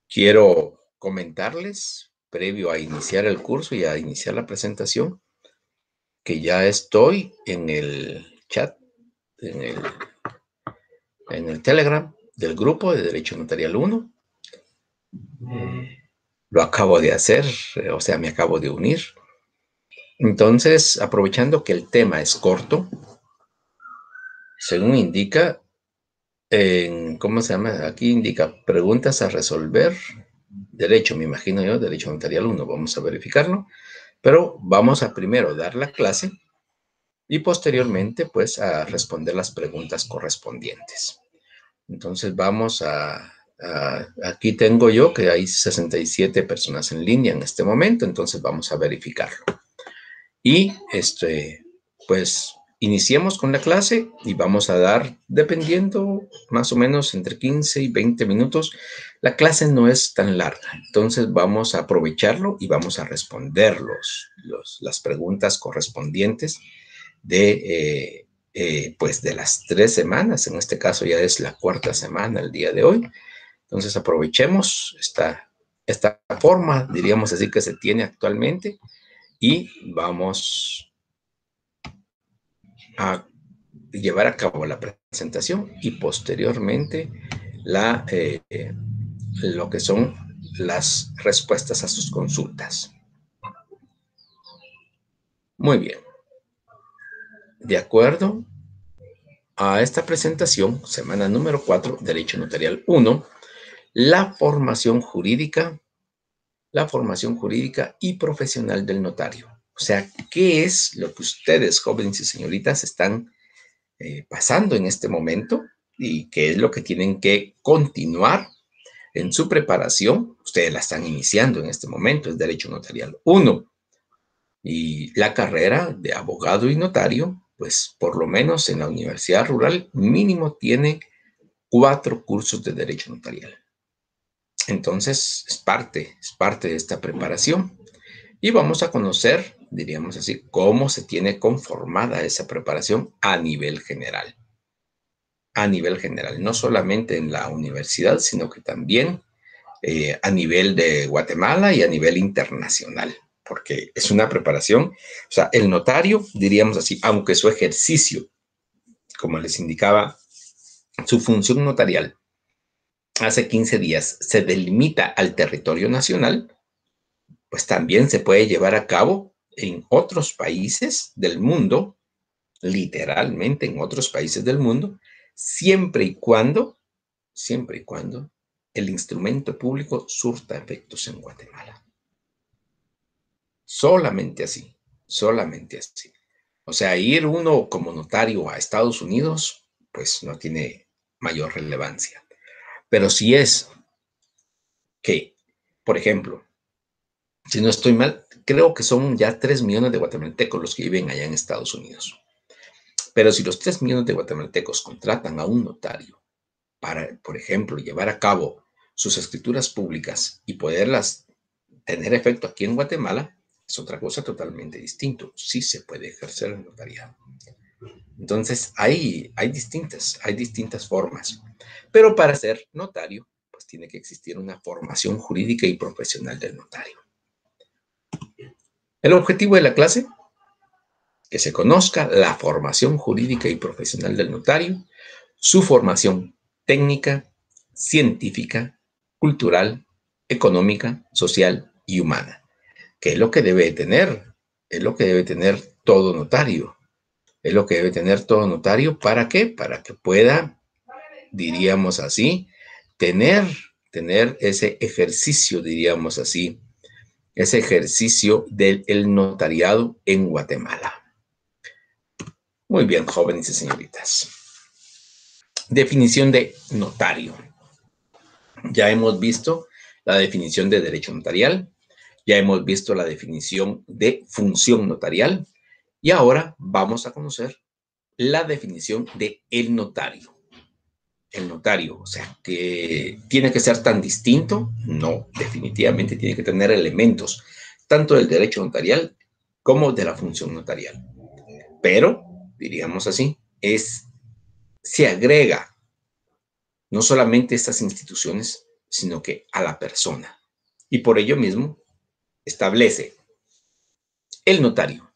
Quiero comentarles, previo a iniciar el curso y a iniciar la presentación, que ya estoy en el chat, en el Telegram del grupo de Derecho Notarial 1. Lo acabo de hacer, o sea, me acabo de unir. Entonces, aprovechando que el tema es corto, según indica, ¿cómo se llama? Aquí indica preguntas a resolver. Derecho, me imagino yo, Derecho Notarial 1. Vamos a verificarlo. Pero vamos a primero dar la clase y posteriormente, pues, a responder las preguntas correspondientes. Entonces, vamos aquí tengo yo que hay 67 personas en línea en este momento, entonces vamos a verificarlo. Y, pues, iniciemos con la clase y vamos a dar, dependiendo más o menos entre 15 y 20 minutos. La clase no es tan larga, entonces vamos a aprovecharlo y vamos a responder las preguntas correspondientes pues de las 3 semanas. En este caso ya es la 4ª semana el día de hoy. Entonces aprovechemos esta forma, diríamos así, que se tiene actualmente y vamos a llevar a cabo la presentación y posteriormente lo que son las respuestas a sus consultas. Muy bien. De acuerdo a esta presentación, semana número 4, Derecho Notarial 1, la formación jurídica y profesional del notario. O sea, ¿qué es lo que ustedes, jóvenes y señoritas, están pasando en este momento y qué es lo que tienen que continuar en su preparación? Ustedes la están iniciando en este momento, es Derecho Notarial 1. Y la carrera de abogado y notario, pues por lo menos en la Universidad Rural, mínimo tiene 4 cursos de Derecho Notarial. Entonces, es parte de esta preparación. Y vamos a conocer, diríamos así, cómo se tiene conformada esa preparación a nivel general. A nivel general, no solamente en la universidad, sino que también a nivel de Guatemala y a nivel internacional, porque es una preparación, o sea, el notario, diríamos así, aunque su ejercicio, como les indicaba, su función notarial, hace 15 días se delimita al territorio nacional, pues también se puede llevar a cabo en otros países del mundo, literalmente en otros países del mundo, siempre y cuando el instrumento público surta efectos en Guatemala. Solamente así, solamente así. O sea, ir uno como notario a Estados Unidos, pues no tiene mayor relevancia. Pero si es que, por ejemplo, si no estoy mal, creo que son ya 3 millones de guatemaltecos los que viven allá en Estados Unidos. Pero si los 3 millones de guatemaltecos contratan a un notario para, por ejemplo, llevar a cabo sus escrituras públicas y poderlas tener efecto aquí en Guatemala, es otra cosa totalmente distinta. Sí se puede ejercer el notariado. Entonces, hay distintas formas. Pero para ser notario, pues tiene que existir una formación jurídica y profesional del notario. El objetivo de la clase, que se conozca la formación jurídica y profesional del notario, su formación técnica, científica, cultural, económica, social y humana, que es lo que debe tener, es lo que debe tener todo notario. Es lo que debe tener todo notario. ¿Para qué? Para que pueda, diríamos así, tener ese ejercicio, diríamos así, ese ejercicio del notariado en Guatemala. Muy bien, jóvenes y señoritas. Definición de notario. Ya hemos visto la definición de derecho notarial, ya hemos visto la definición de función notarial y ahora vamos a conocer la definición de el notario. El notario, o sea, que tiene que ser tan distinto, no, definitivamente tiene que tener elementos tanto del derecho notarial como de la función notarial. Pero, diríamos así, se agrega no solamente estas instituciones, sino que a la persona. Y por ello mismo establece el notario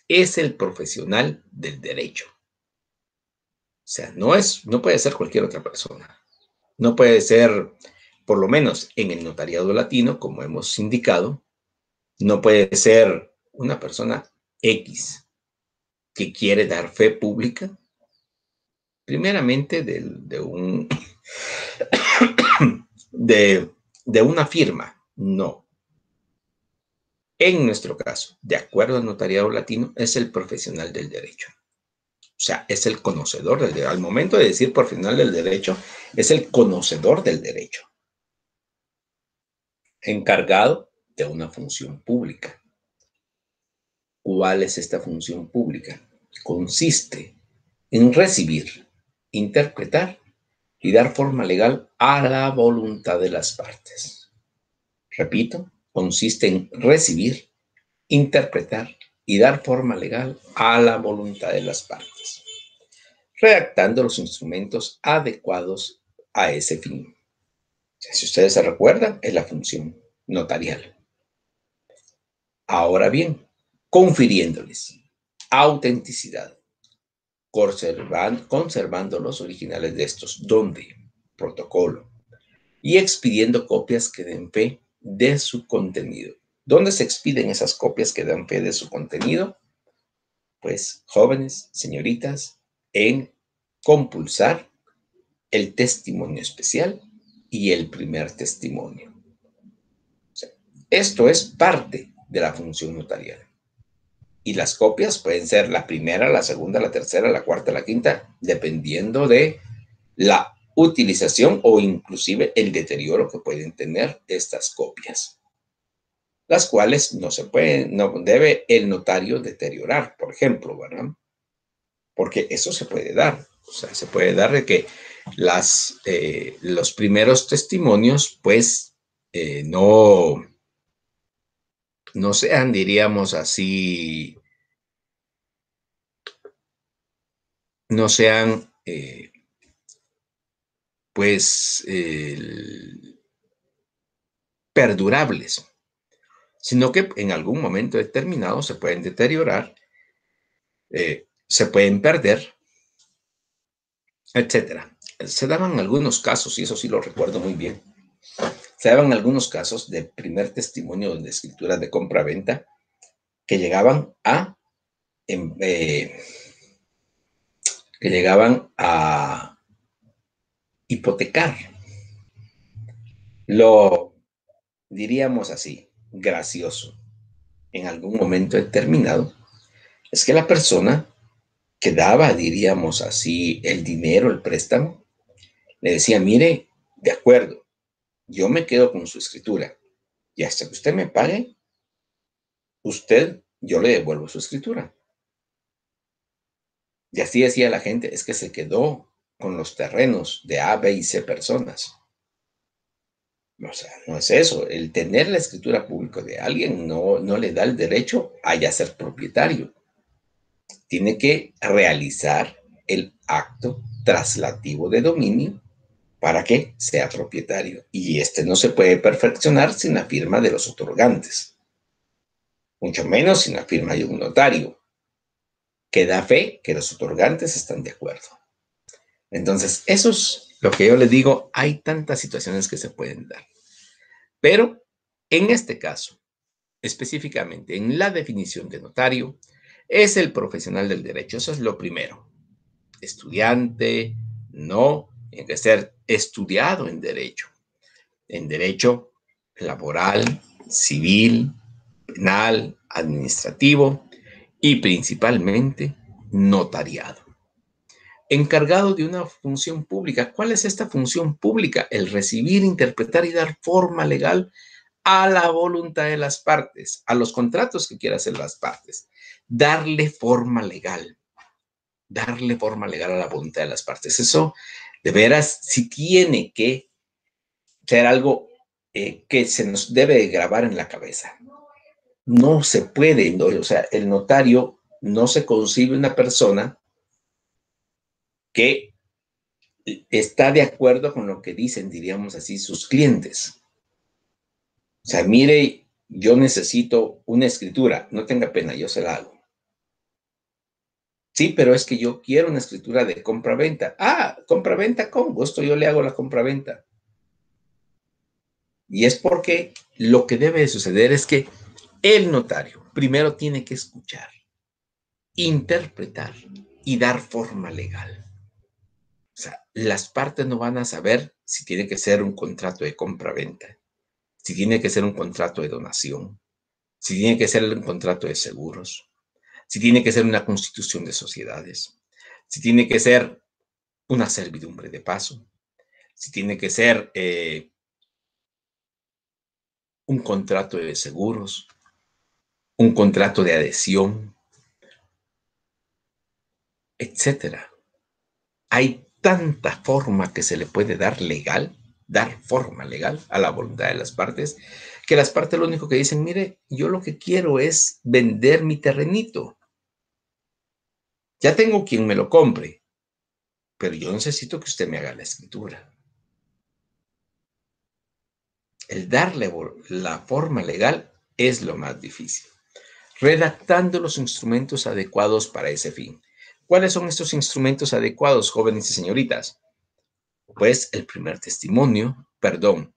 es el profesional del derecho. O sea, no puede ser cualquier otra persona. No puede ser, por lo menos en el notariado latino, como hemos indicado, no puede ser una persona X que quiere dar fe pública, primeramente de una firma. No. En nuestro caso, de acuerdo al notariado latino, es el profesional del derecho. O sea, es el conocedor del derecho. Al momento de decir profesional del derecho, es el conocedor del derecho, encargado de una función pública. ¿Cuál es esta función pública? Consiste en recibir, interpretar y dar forma legal a la voluntad de las partes. Repito, consiste en recibir, interpretar y dar forma legal a la voluntad de las partes, redactando los instrumentos adecuados a ese fin. Si ustedes se recuerdan, es la función notarial. Ahora bien, confiriéndoles autenticidad, conservando los originales de estos, donde protocolo, y expidiendo copias que den fe de su contenido. ¿Dónde se expiden esas copias que dan fe de su contenido? Pues, jóvenes, señoritas, en compulsar el testimonio especial y el primer testimonio. O sea, esto es parte de la función notarial. Y las copias pueden ser la primera, la segunda, la tercera, la cuarta, la quinta, dependiendo de la utilización o inclusive el deterioro que pueden tener estas copias, las cuales no debe el notario deteriorar, por ejemplo, ¿verdad? Porque eso se puede dar. O sea, se puede dar de que los primeros testimonios, pues, no sean, diríamos así, no sean, pues, perdurables, sino que en algún momento determinado se pueden deteriorar, se pueden perder, etcétera. Se daban algunos casos, y eso sí lo recuerdo muy bien, se daban algunos casos de primer testimonio de escrituras de compra-venta que llegaban eh, que llegaban a hipotecar. Lo diríamos así, gracioso, en algún momento determinado, es que la persona que daba, diríamos así, el dinero, el préstamo, le decía, mire, de acuerdo, yo me quedo con su escritura y hasta que usted me pague, yo le devuelvo su escritura. Y así decía la gente, es que se quedó con los terrenos de A, B y C personas. O sea, no es eso. El tener la escritura pública de alguien no le da el derecho a ya ser propietario. Tiene que realizar el acto traslativo de dominio para que sea propietario. Y este no se puede perfeccionar sin la firma de los otorgantes, mucho menos sin la firma de un notario que da fe que los otorgantes están de acuerdo. Entonces, eso es lo que yo les digo. Hay tantas situaciones que se pueden dar. Pero en este caso, específicamente en la definición de notario, es el profesional del derecho. Eso es lo primero. Estudiante, no, tiene que ser estudiado en derecho laboral, civil, penal, administrativo y principalmente notariado. Encargado de una función pública. ¿Cuál es esta función pública? El recibir, interpretar y dar forma legal a la voluntad de las partes, a los contratos que quieran hacer las partes. Darle forma legal a la voluntad de las partes. Eso, de veras, sí tiene que ser algo que se nos debe grabar en la cabeza. No se puede, ¿no? O sea, el notario no se concibe una persona que está de acuerdo con lo que dicen, diríamos así, sus clientes. O sea, mire, yo necesito una escritura, no tenga pena, yo se la hago. Sí, pero es que yo quiero una escritura de compra-venta. Ah, compra-venta, con gusto, yo le hago la compra-venta. Y es porque lo que debe de suceder es que el notario primero tiene que escuchar, interpretar y dar forma legal. O sea, las partes no van a saber si tiene que ser un contrato de compra-venta, si tiene que ser un contrato de donación, si tiene que ser un contrato de seguros, si tiene que ser una constitución de sociedades, si tiene que ser una servidumbre de paso, si tiene que ser un contrato de seguros, un contrato de adhesión, etcétera. Hay tanta forma que se le puede dar forma legal a la voluntad de las partes, que las partes lo único que dicen, mire, yo lo que quiero es vender mi terrenito. Ya tengo quien me lo compre, pero yo necesito que usted me haga la escritura. El darle la forma legal es lo más difícil. Redactando los instrumentos adecuados para ese fin. ¿Cuáles son estos instrumentos adecuados, jóvenes y señoritas? Pues el primer testimonio, perdón,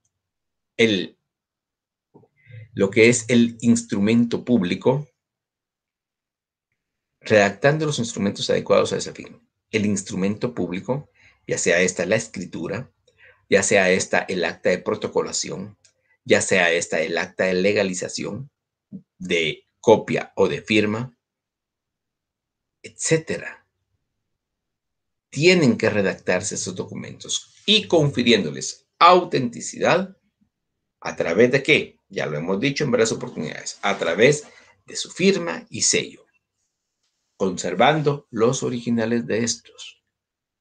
el, lo que es el instrumento público, redactando los instrumentos adecuados a ese fin. El instrumento público, ya sea esta la escritura, ya sea esta el acta de protocolación, ya sea esta el acta de legalización, de copia o de firma, etcétera. Tienen que redactarse esos documentos y confiriéndoles autenticidad a través de qué, ya lo hemos dicho en varias oportunidades, a través de su firma y sello, conservando los originales de estos.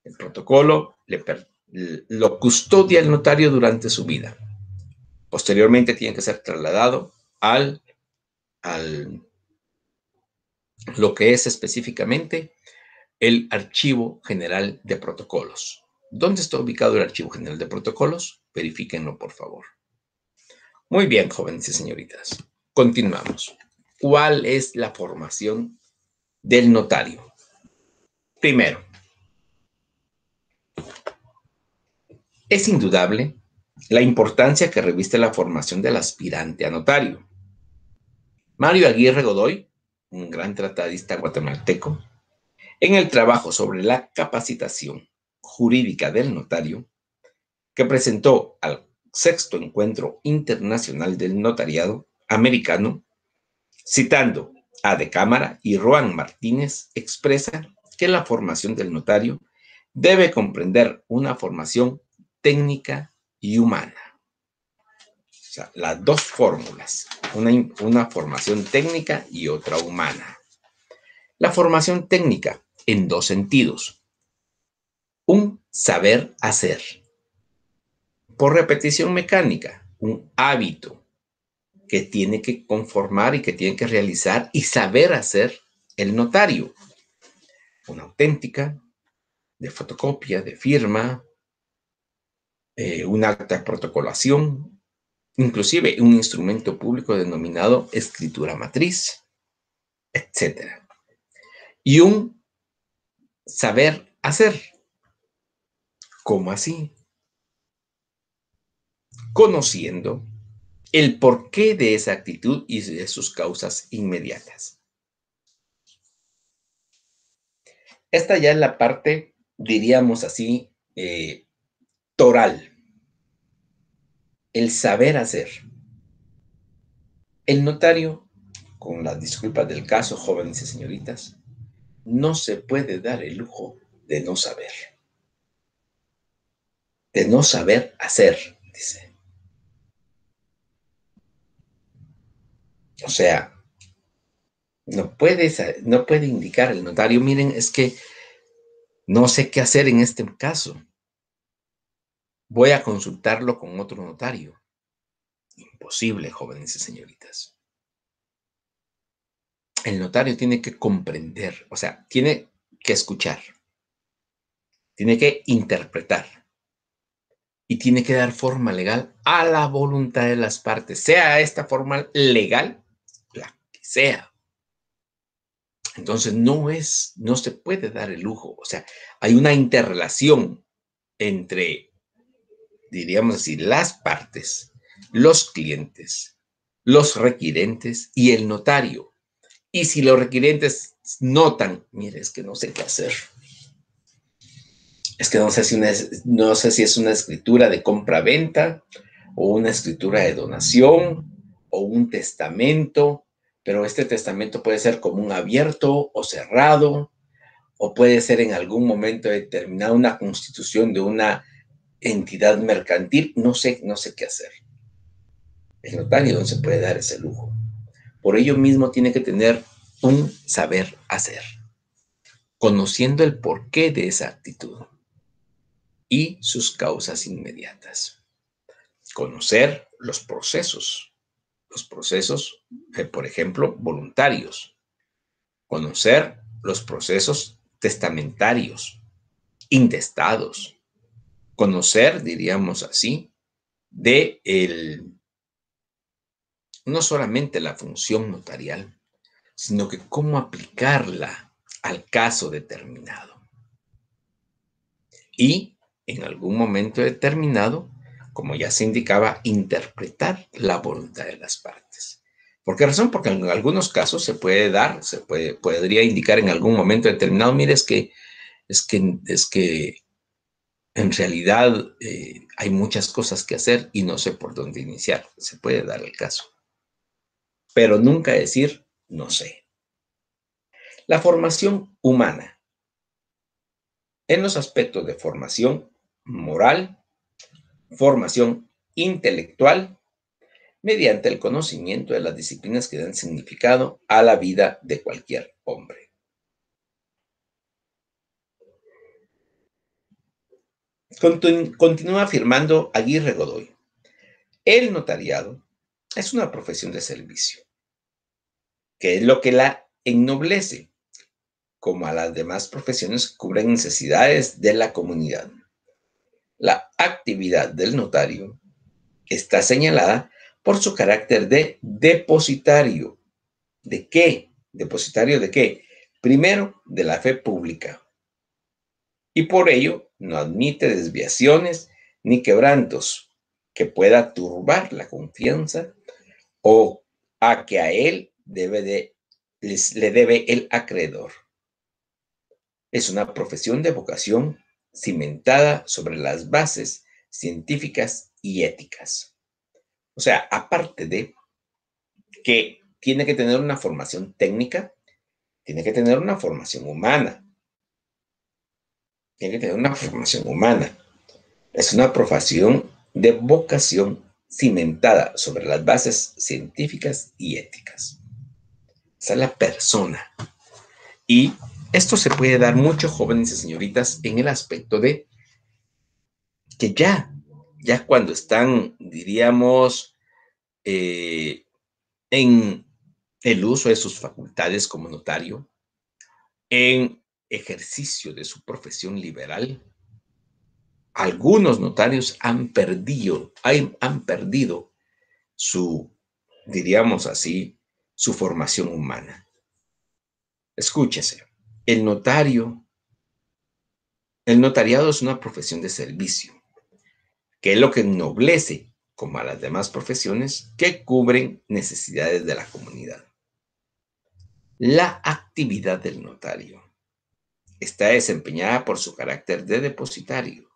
El protocolo lo custodia el notario durante su vida. Posteriormente tiene que ser trasladado al lo que es específicamente el Archivo General de Protocolos. ¿Dónde está ubicado el Archivo General de Protocolos? Verifíquenlo, por favor. Muy bien, jóvenes y señoritas. Continuamos. ¿Cuál es la formación del notario? Primero, es indudable la importancia que reviste la formación del aspirante a notario. Mario Aguirre Godoy, un gran tratadista guatemalteco, en el trabajo sobre la capacitación jurídica del notario, que presentó al sexto encuentro internacional del notariado americano, citando a De Cámara y Roan Martínez, expresa que la formación del notario debe comprender una formación técnica y humana. O sea, las dos fórmulas, una formación técnica y otra humana. La formación técnica en dos sentidos. Un saber hacer. Por repetición mecánica, un hábito que tiene que conformar y que tiene que realizar y saber hacer el notario. Una auténtica, de fotocopia, de firma, un acta de protocolación, inclusive un instrumento público denominado escritura matriz, etcétera. Y un saber hacer. ¿Cómo así? Conociendo el porqué de esa actitud y de sus causas inmediatas. Esta ya es la parte, diríamos así, toral, el saber hacer. El notario, con las disculpas del caso, jóvenes y señoritas, no se puede dar el lujo de no saber hacer, dice. O sea, no puede indicar el notario, miren, es que no sé qué hacer en este caso. Voy a consultarlo con otro notario. Imposible, jóvenes y señoritas. El notario tiene que comprender, o sea, tiene que escuchar, tiene que interpretar y tiene que dar forma legal a la voluntad de las partes, sea esta forma legal la que sea. Entonces no se puede dar el lujo, o sea, hay una interrelación entre, diríamos así, las partes, los clientes, los requirentes y el notario. Y si los requirentes notan, mire, es que no sé qué hacer, es que no sé si es una escritura de compra-venta o una escritura de donación o un testamento, pero este testamento puede ser común abierto o cerrado, o puede ser en algún momento determinado una constitución de una entidad mercantil, no sé qué hacer. El notario no se puede dar ese lujo. Por ello mismo tiene que tener un saber hacer, conociendo el porqué de esa actitud y sus causas inmediatas. Conocer los procesos, por ejemplo, voluntarios. Conocer los procesos testamentarios, intestados. Conocer, diríamos así, no solamente la función notarial, sino que cómo aplicarla al caso determinado. Y en algún momento determinado, como ya se indicaba, interpretar la voluntad de las partes. ¿Por qué razón? Porque en algunos casos podría indicar en algún momento determinado, mire, es que en realidad hay muchas cosas que hacer y no sé por dónde iniciar. Se puede dar el caso. Pero nunca decir no sé. La formación humana. En los aspectos de formación moral, formación intelectual, mediante el conocimiento de las disciplinas que dan significado a la vida de cualquier hombre. Continúa afirmando Aguirre Godoy. El notariado es una profesión de servicio, que es lo que la ennoblece, como a las demás profesiones que cubren necesidades de la comunidad. La actividad del notario está señalada por su carácter de depositario. ¿De qué? ¿Depositario de qué? Primero, de la fe pública. Y por ello no admite desviaciones ni quebrantos que pueda turbar la confianza o a que a él le debe el acreedor. Es una profesión de vocación cimentada sobre las bases científicas y éticas. O sea, aparte de que tiene que tener una formación técnica, tiene que tener una formación humana. Tiene que tener una formación humana. Es una profesión de vocación cimentada sobre las bases científicas y éticas. Esa es la persona. Y esto se puede dar mucho, jóvenes y señoritas, en el aspecto de que ya cuando están, diríamos, en el uso de sus facultades como notario, en ejercicio de su profesión liberal, algunos notarios han perdido su, diríamos así, su formación humana. Escúchese, el notariado es una profesión de servicio, que es lo que ennoblece, como a las demás profesiones, que cubren necesidades de la comunidad. La actividad del notario está desempeñada por su carácter de depositario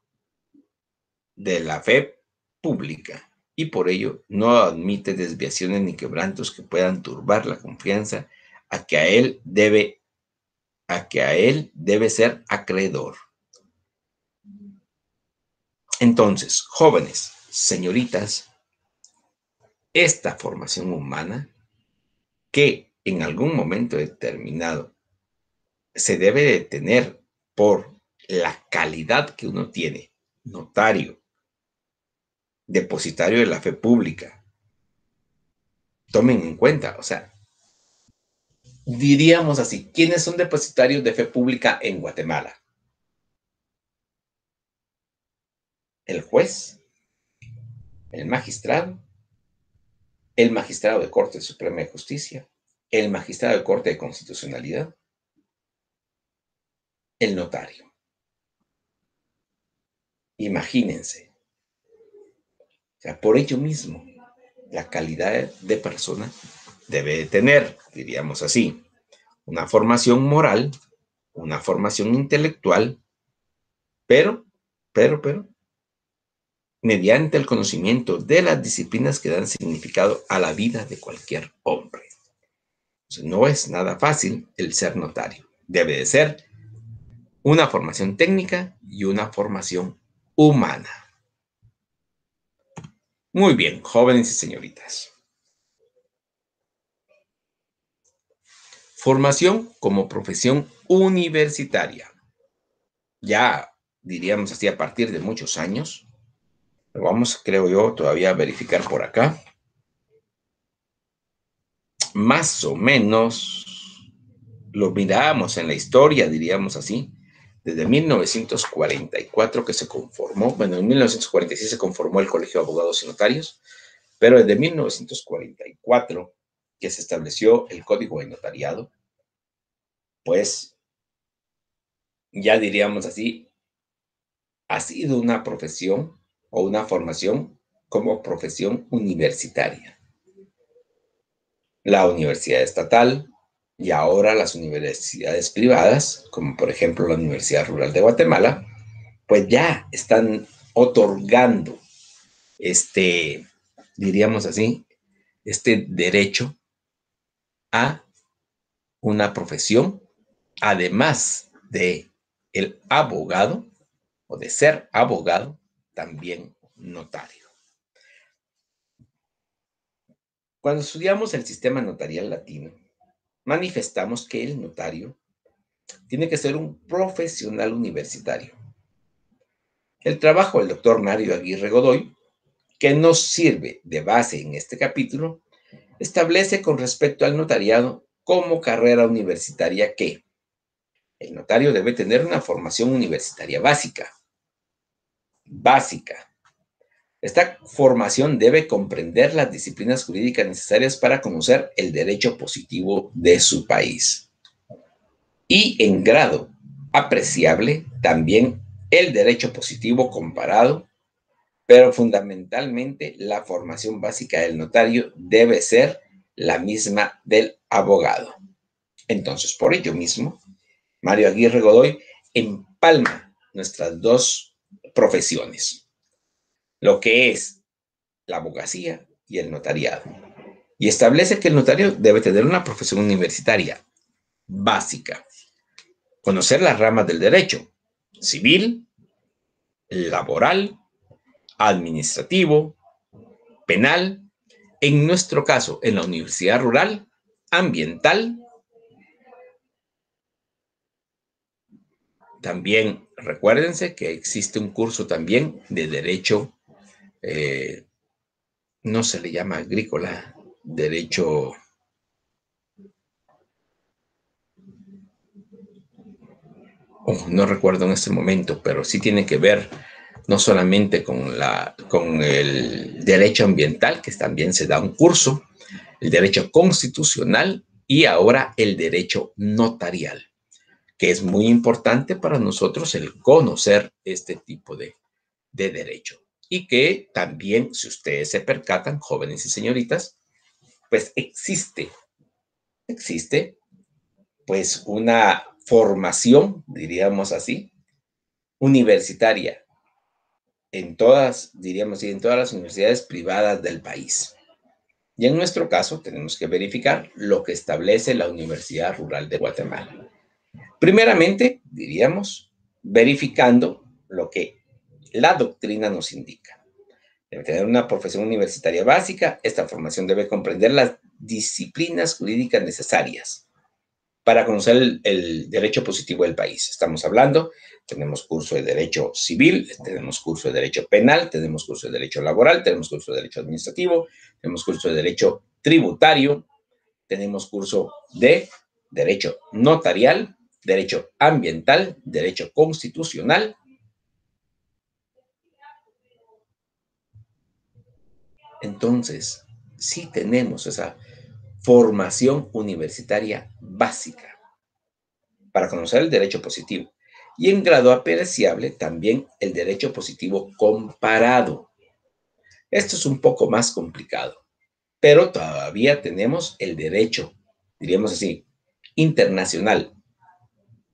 de la fe pública y por ello no admite desviaciones ni quebrantos que puedan turbar la confianza a que a él debe ser acreedor. Entonces, jóvenes, señoritas, esta formación humana que en algún momento determinado se debe de tener por la calidad que uno tiene, notario, depositario de la fe pública. Tomen en cuenta, o sea, diríamos así, ¿quiénes son depositarios de fe pública en Guatemala? el juez, el magistrado de Corte Suprema de Justicia, el magistrado de Corte de Constitucionalidad, el notario. Imagínense. O sea, por ello mismo, la calidad de persona debe de tener, diríamos así, una formación moral, una formación intelectual, pero, mediante el conocimiento de las disciplinas que dan significado a la vida de cualquier hombre. Entonces, no es nada fácil el ser notario. Debe de ser una formación técnica y una formación humana. Muy bien, jóvenes y señoritas. Formación como profesión universitaria. Ya diríamos así a partir de muchos años. Lo vamos, creo yo, todavía a verificar por acá. Más o menos lo mirábamos en la historia, diríamos así, desde 1944 que se conformó, bueno, en 1946 se conformó el Colegio de Abogados y Notarios, pero desde 1944 que se estableció el Código de Notariado, pues ya diríamos así, ha sido una profesión o una formación como profesión universitaria. La universidad estatal y ahora las universidades privadas, como por ejemplo la Universidad Rural de Guatemala, pues ya están otorgando diríamos así, este derecho a una profesión, además de el abogado o de ser abogado, también notario. Cuando estudiamos el sistema notarial latino, manifestamos que el notario tiene que ser un profesional universitario. El trabajo del doctor Mario Aguirre Godoy, que nos sirve de base en este capítulo, establece con respecto al notariado como carrera universitaria que el notario debe tener una formación universitaria básica. Esta formación debe comprender las disciplinas jurídicas necesarias para conocer el derecho positivo de su país. Y en grado apreciable también el derecho positivo comparado, pero fundamentalmente la formación básica del notario debe ser la misma del abogado. Entonces, por ello mismo, Mario Aguirre Godoy empalma nuestras dos profesiones, lo que es la abogacía y el notariado, y establece que el notario debe tener una profesión universitaria básica, conocer las ramas del derecho civil, laboral, administrativo, penal, en nuestro caso, en la Universidad Rural, ambiental. También recuérdense que existe un curso también de derecho, no se le llama agrícola, derecho, no recuerdo en este momento, pero sí tiene que ver no solamente con el derecho ambiental, que también se da un curso, el derecho constitucional y ahora el derecho notarial, que es muy importante para nosotros el conocer este tipo de derecho. Y que también, si ustedes se percatan, jóvenes y señoritas, pues existe pues una formación, diríamos así, universitaria en todas, diríamos así, en todas las universidades privadas del país. Y en nuestro caso tenemos que verificar lo que establece la Universidad Rural de Guatemala. Primeramente, diríamos, verificando lo que la doctrina nos indica. Debe tener una profesión universitaria básica. Esta formación debe comprender las disciplinas jurídicas necesarias para conocer el derecho positivo del país. Estamos hablando, tenemos curso de derecho civil, tenemos curso de derecho penal, tenemos curso de derecho laboral, tenemos curso de derecho administrativo, tenemos curso de derecho tributario, tenemos curso de derecho notarial, derecho ambiental, derecho constitucional Entonces, sí tenemos esa formación universitaria básica para conocer el derecho positivo. Y en grado apreciable también el derecho positivo comparado. Esto es un poco más complicado, pero todavía tenemos el derecho, diríamos así, internacional,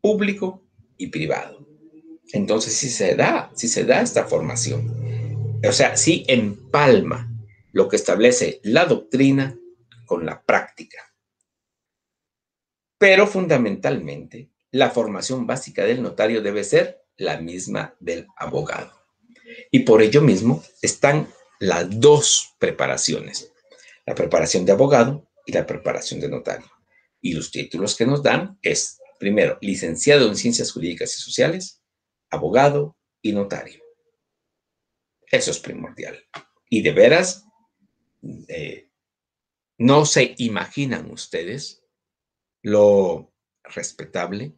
público y privado. Entonces, sí se da esta formación. O sea, sí empalma lo que establece la doctrina con la práctica. Pero fundamentalmente, la formación básica del notario debe ser la misma del abogado. Y por ello mismo están las dos preparaciones, la preparación de abogado y la preparación de notario. Y los títulos que nos dan es, primero, licenciado en Ciencias Jurídicas y Sociales, abogado y notario. Eso es primordial. Y de veras, eh, no se imaginan ustedes lo respetable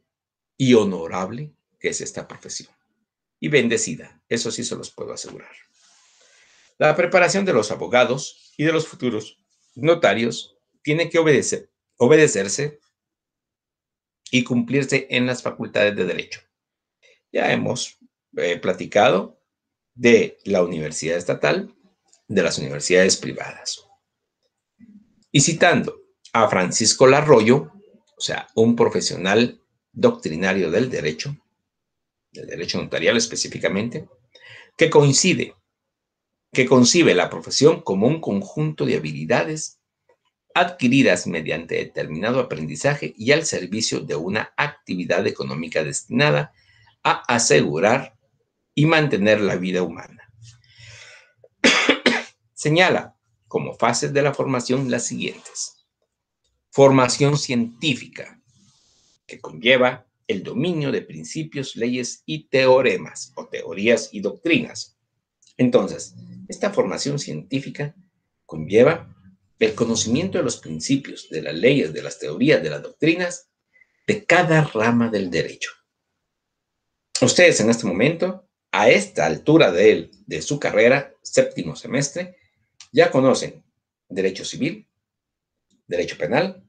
y honorable que es esta profesión. Y bendecida, eso sí se los puedo asegurar. La preparación de los abogados y de los futuros notarios tiene que obedecerse y cumplirse en las facultades de derecho. Ya hemos platicado de la universidad estatal, de las universidades privadas. Y citando a Francisco Larroyo, o sea, un profesional doctrinario del derecho notarial específicamente, que concibe la profesión como un conjunto de habilidades adquiridas mediante determinado aprendizaje y al servicio de una actividad económica destinada a asegurar y mantener la vida humana. Señala como fases de la formación las siguientes. Formación científica, que conlleva el dominio de principios, leyes y teoremas, o teorías y doctrinas. Entonces, esta formación científica conlleva el conocimiento de los principios, de las leyes, de las teorías, de las doctrinas, de cada rama del derecho. Ustedes en este momento, a esta altura de su carrera, séptimo semestre, ya conocen derecho civil, derecho penal,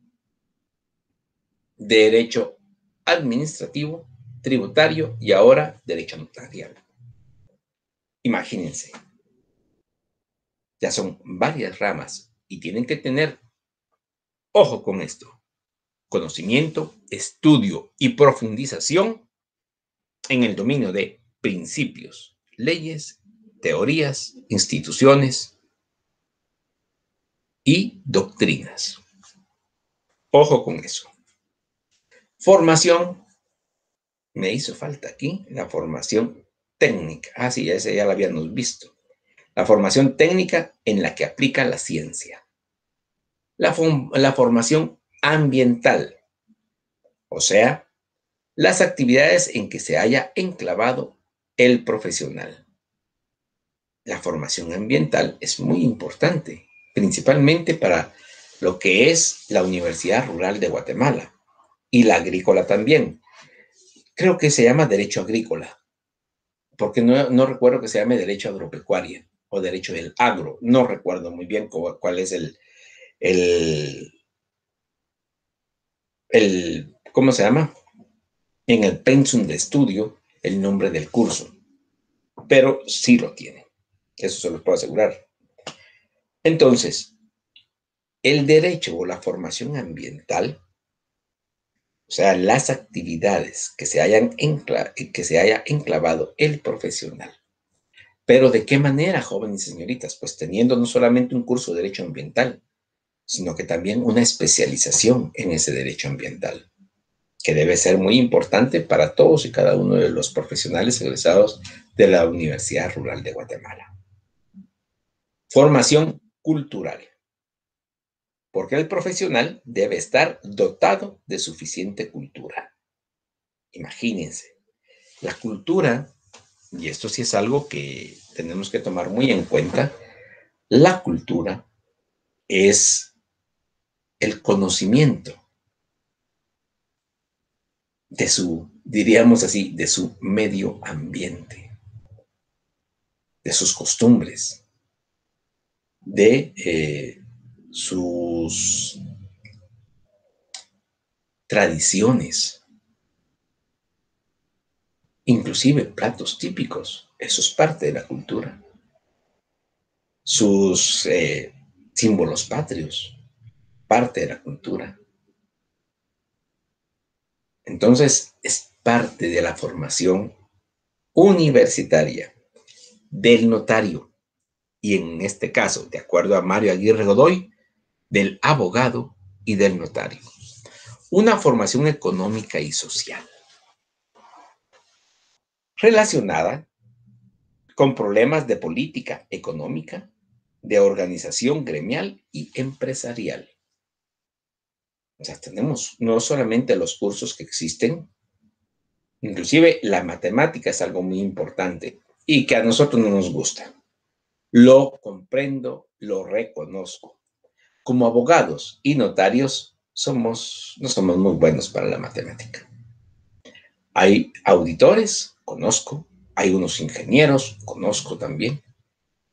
derecho administrativo, tributario y ahora derecho notarial. Imagínense, ya son varias ramas y tienen que tener ojo con esto, conocimiento, estudio y profundización en el dominio de principios, leyes, teorías, instituciones y doctrinas. Ojo con eso. Formación, me hizo falta aquí la formación técnica. Ah, sí, esa ya la habíamos visto. La formación técnica en la que aplica la ciencia. La formación ambiental, o sea, las actividades en que se haya enclavado el profesional. La formación ambiental es muy importante, principalmente para lo que es la Universidad Rural de Guatemala y la agrícola también. Creo que se llama derecho agrícola, porque no recuerdo que se llame derecho agropecuario o derecho del agro. No recuerdo muy bien cuál es el, ¿cómo se llama? En el pensum de estudio, el nombre del curso, pero sí lo tiene. Eso se lo puedo asegurar. Entonces, el derecho o la formación ambiental, o sea, las actividades que se haya enclavado el profesional. Pero ¿de qué manera, jóvenes y señoritas? Pues teniendo no solamente un curso de derecho ambiental, sino que también una especialización en ese derecho ambiental, que debe ser muy importante para todos y cada uno de los profesionales egresados de la Universidad Rural de Guatemala. Formación cultural, porque el profesional debe estar dotado de suficiente cultura. Imagínense, la cultura, y esto sí es algo que tenemos que tomar muy en cuenta, la cultura es el conocimiento de su, diríamos así, de su medio ambiente, de sus costumbres, de sus tradiciones, inclusive platos típicos. Eso es parte de la cultura. Sus símbolos patrios, parte de la cultura. Entonces, es parte de la formación universitaria del notario y en este caso, de acuerdo a Mario Aguirre Godoy, del abogado y del notario. Una formación económica y social relacionada con problemas de política económica, de organización gremial y empresarial. O sea, tenemos no solamente los cursos que existen, inclusive la matemática es algo muy importante y que a nosotros no nos gusta. Lo comprendo, lo reconozco. Como abogados y notarios no somos muy buenos para la matemática. Hay auditores, conozco, hay unos ingenieros, conozco también,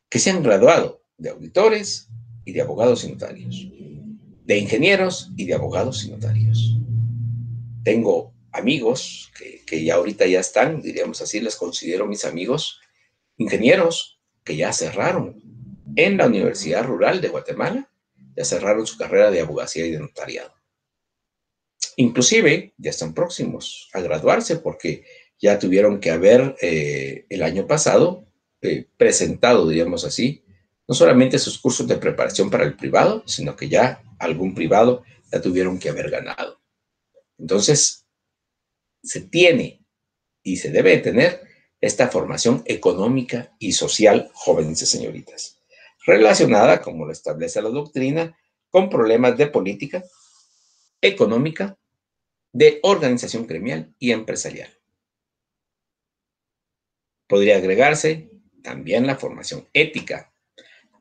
que se han graduado de auditores y de abogados y notarios, de ingenieros y de abogados y notarios. Tengo amigos que ya ahorita ya están, diríamos así, les considero mis amigos, ingenieros que ya cerraron en la Universidad Rural de Guatemala, ya cerraron su carrera de abogacía y de notariado. Inclusive ya están próximos a graduarse porque ya tuvieron que haber el año pasado presentado, diríamos así, no solamente sus cursos de preparación para el privado, sino que ya algún privado ya tuvieron que haber ganado. Entonces, se tiene y se debe tener esta formación económica y social, jóvenes y señoritas, relacionada, como lo establece la doctrina, con problemas de política, económica, de organización gremial y empresarial. Podría agregarse también la formación ética,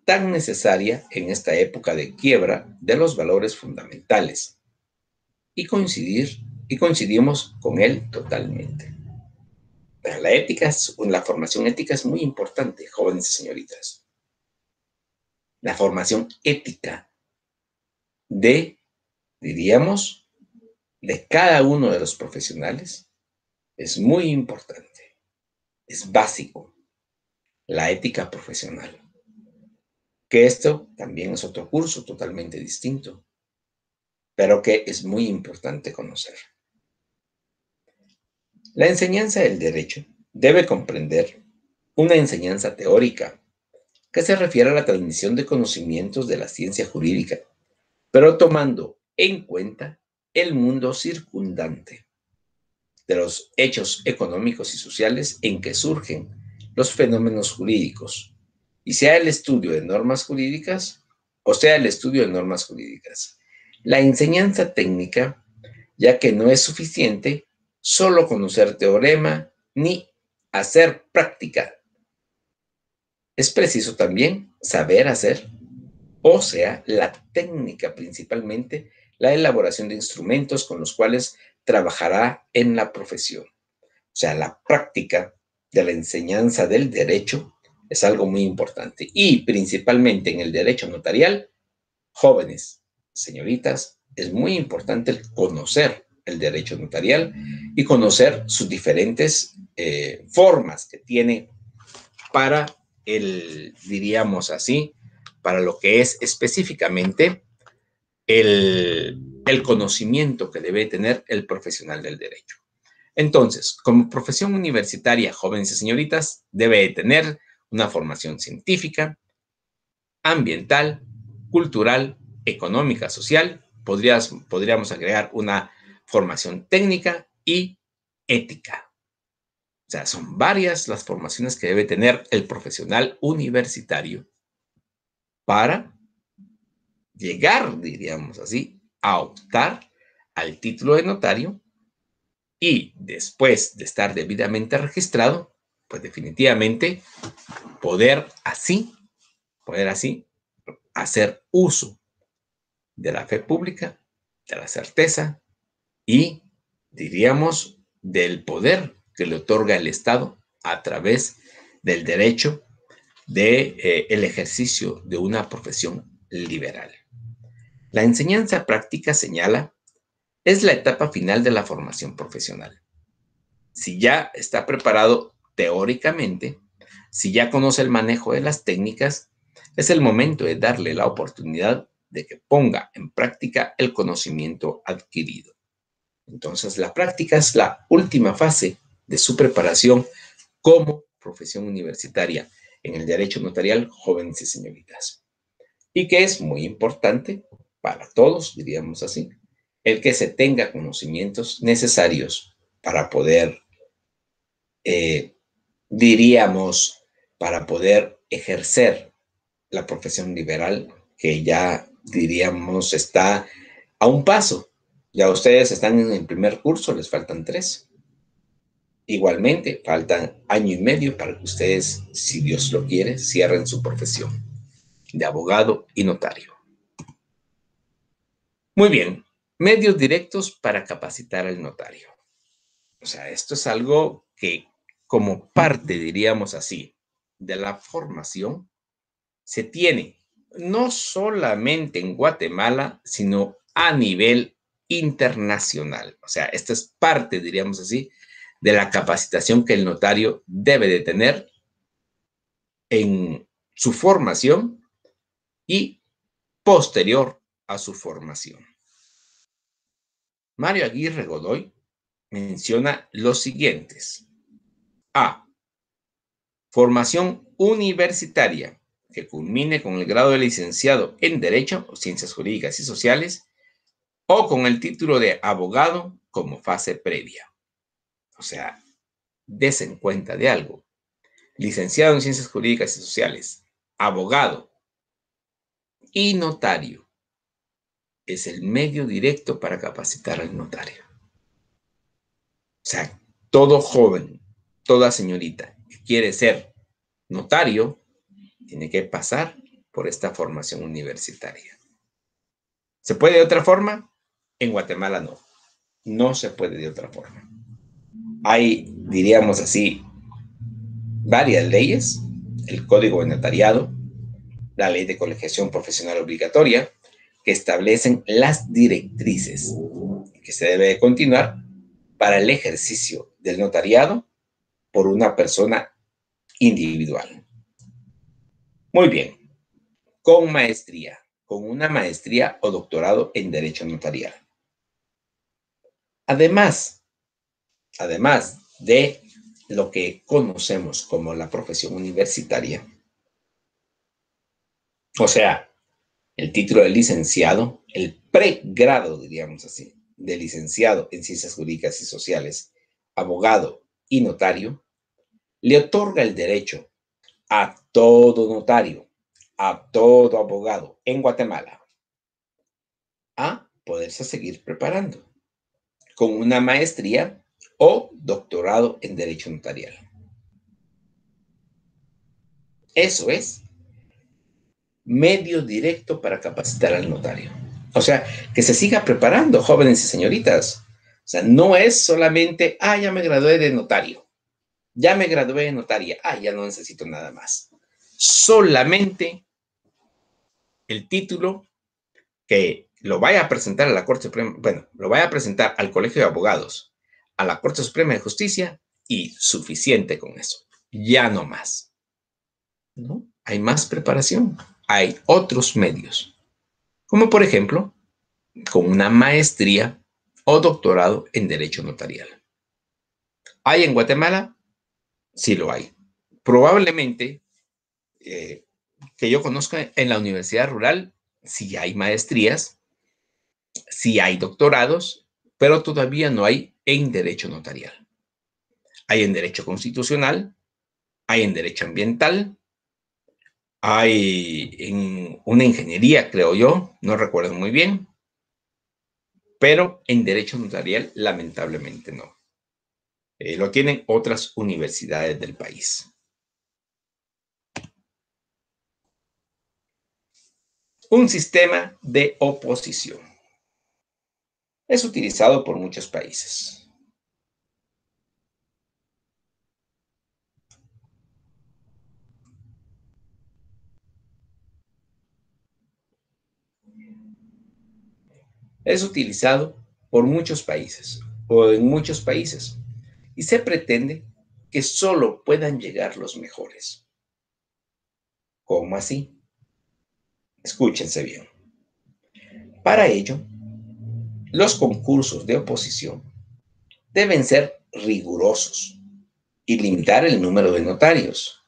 tan necesaria en esta época de quiebra de los valores fundamentales, y coincidimos con él totalmente. La formación ética es muy importante, jóvenes y señoritas. La formación ética de, diríamos, de cada uno de los profesionales es muy importante, es básico, la ética profesional. Que esto también es otro curso totalmente distinto, pero que es muy importante conocer. La enseñanza del derecho debe comprender una enseñanza teórica que se refiere a la transmisión de conocimientos de la ciencia jurídica, pero tomando en cuenta el mundo circundante de los hechos económicos y sociales en que surgen los fenómenos jurídicos, y sea el estudio de normas jurídicas o sea el estudio de normas jurídicas. La enseñanza técnica, ya que no es suficiente solo conocer teorema ni hacer práctica. Es preciso también saber hacer, o sea, la técnica principalmente, la elaboración de instrumentos con los cuales trabajará en la profesión. O sea, la práctica de la enseñanza del derecho es algo muy importante. Y principalmente en el derecho notarial, jóvenes, señoritas, es muy importante el conocer el derecho notarial y conocer sus diferentes formas que tiene para diríamos así, para lo que es específicamente el conocimiento que debe tener el profesional del derecho. Entonces, como profesión universitaria, jóvenes y señoritas, debe tener una formación científica, ambiental, cultural, económica, social. Podríamos agregar una formación técnica y ética. O sea, son varias las formaciones que debe tener el profesional universitario para llegar, diríamos así, a optar al título de notario y después de estar debidamente registrado, pues definitivamente poder así hacer uso de la fe pública, de la certeza y, diríamos, del poder que le otorga el Estado a través del derecho de el ejercicio de una profesión liberal. La enseñanza práctica, señala, es la etapa final de la formación profesional. Si ya está preparado teóricamente, si ya conoce el manejo de las técnicas, es el momento de darle la oportunidad de que ponga en práctica el conocimiento adquirido. Entonces, la práctica es la última fase de su preparación como profesión universitaria en el derecho notarial, jóvenes y señoritas. Y que es muy importante para todos, diríamos así, el que se tenga conocimientos necesarios para poder, diríamos, para poder ejercer la profesión liberal, que ya diríamos está a un paso. Ya ustedes están en el primer curso, les faltan 3. Igualmente, faltan año y medio para que ustedes, si Dios lo quiere, cierren su profesión de abogado y notario. Muy bien, medios directos para capacitar al notario. O sea, esto es algo que como parte, diríamos así, de la formación, se tiene no solamente en Guatemala, sino a nivel internacional. O sea, esta es parte, diríamos así, de la capacitación que el notario debe de tener en su formación y posterior a su formación. Mario Aguirre Godoy menciona los siguientes. A. Formación universitaria que culmine con el grado de licenciado en Derecho o Ciencias Jurídicas y Sociales o con el título de abogado como fase previa. O sea, desen cuenta de algo. Licenciado en Ciencias Jurídicas y Sociales, abogado y notario es el medio directo para capacitar al notario. O sea, todo joven, toda señorita que quiere ser notario, tiene que pasar por esta formación universitaria. ¿Se puede de otra forma? En Guatemala no. No se puede de otra forma. Hay, diríamos así, varias leyes, el Código de Notariado, la Ley de Colegiación Profesional Obligatoria, que establecen las directrices que se debe de continuar para el ejercicio del notariado por una persona individual. Muy bien, con maestría, con una maestría o doctorado en Derecho Notarial. Además de lo que conocemos como la profesión universitaria, o sea, el título de licenciado, el pregrado, diríamos así, de licenciado en Ciencias Jurídicas y Sociales, abogado y notario, le otorga el derecho a todo notario, a todo abogado en Guatemala, a poderse seguir preparando con una maestría o doctorado en Derecho Notarial. Eso es medio directo para capacitar al notario. O sea, que se siga preparando, jóvenes y señoritas. O sea, no es solamente, ya me gradué de notario, ya me gradué de notaria, ya no necesito nada más. Solamente el título que lo vaya a presentar a la Corte Suprema, bueno, lo vaya a presentar al Colegio de Abogados, a la Corte Suprema de Justicia y suficiente con eso. Ya no más. ¿No? Hay más preparación, hay otros medios, como por ejemplo, con una maestría o doctorado en Derecho Notarial. ¿Hay en Guatemala? Sí lo hay. Probablemente, que yo conozca en la Universidad Rural, sí hay maestrías, sí hay doctorados, pero todavía no hay en Derecho Notarial. Hay en Derecho Constitucional, hay en Derecho Ambiental, hay en una ingeniería, creo yo, no recuerdo muy bien, pero en Derecho Notarial lamentablemente no. Lo tienen otras universidades del país. Un sistema de oposición. Es utilizado por muchos países. Es utilizado por muchos países o en muchos países y se pretende que solo puedan llegar los mejores. ¿Cómo así? Escúchense bien. Para ello, los concursos de oposición deben ser rigurosos y limitar el número de notarios.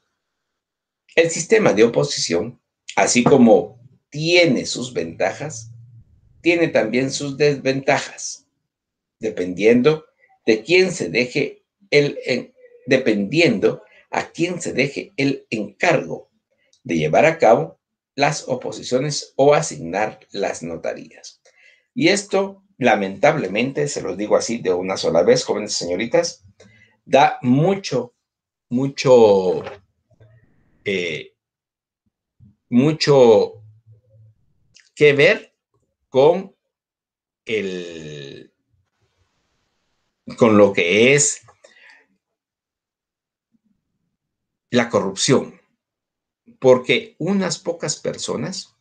El sistema de oposición, así como tiene sus ventajas, tiene también sus desventajas, dependiendo de quién se deje dependiendo a quién se deje el encargo de llevar a cabo las oposiciones o asignar las notarías. Y esto, lamentablemente, se los digo así de una sola vez, jóvenes señoritas, da mucho, eh, mucho que ver con el, con lo que es la corrupción, porque unas pocas personas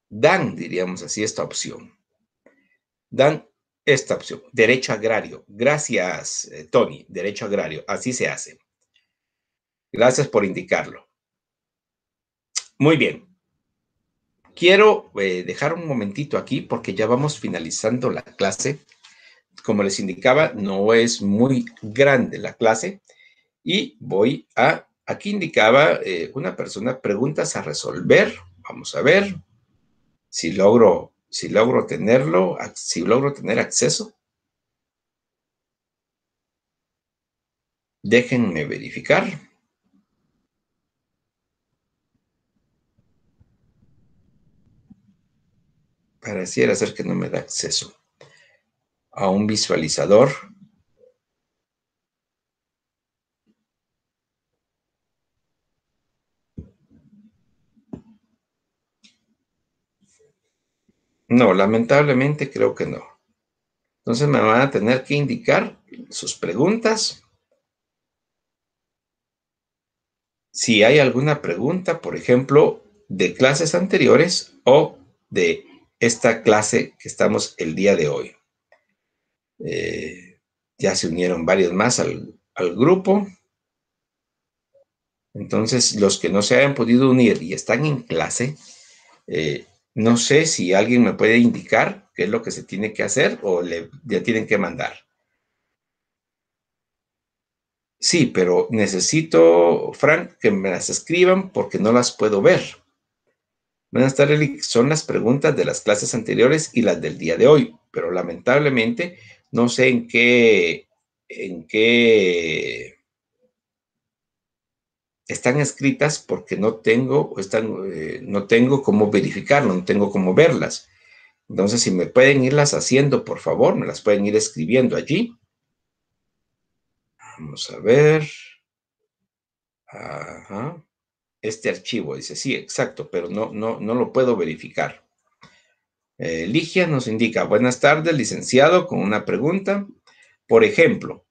dan, diríamos así, dan esta opción, derecho agrario. Gracias, Tony, derecho agrario, así se hace. Gracias por indicarlo. Muy bien. Quiero dejar un momentito aquí porque ya vamos finalizando la clase. Como les indicaba, no es muy grande la clase y aquí indicaba una persona, preguntas a resolver. Vamos a ver si logro tener acceso. Déjenme verificar. Pareciera ser que no me da acceso a un visualizador. No, lamentablemente creo que no. Entonces me van a tener que indicar sus preguntas. Si hay alguna pregunta, por ejemplo, de clases anteriores o de esta clase que estamos el día de hoy. Ya se unieron varios más al grupo. Entonces, los que no se hayan podido unir y están en clase, no sé si alguien me puede indicar qué es lo que se tiene que hacer o ya tienen que mandar. Sí, pero necesito, Frank, que me las escriban porque no las puedo ver. Buenas tardes, Eric. Son las preguntas de las clases anteriores y las del día de hoy, pero lamentablemente no sé en qué están escritas porque no tengo cómo verificarlo, no tengo cómo verlas. Entonces, si me pueden irlas haciendo, por favor, me las pueden ir escribiendo allí. Vamos a ver. Ajá. Este archivo dice, sí, exacto, pero no lo puedo verificar. Ligia nos indica, buenas tardes, licenciado, con una pregunta. Por ejemplo,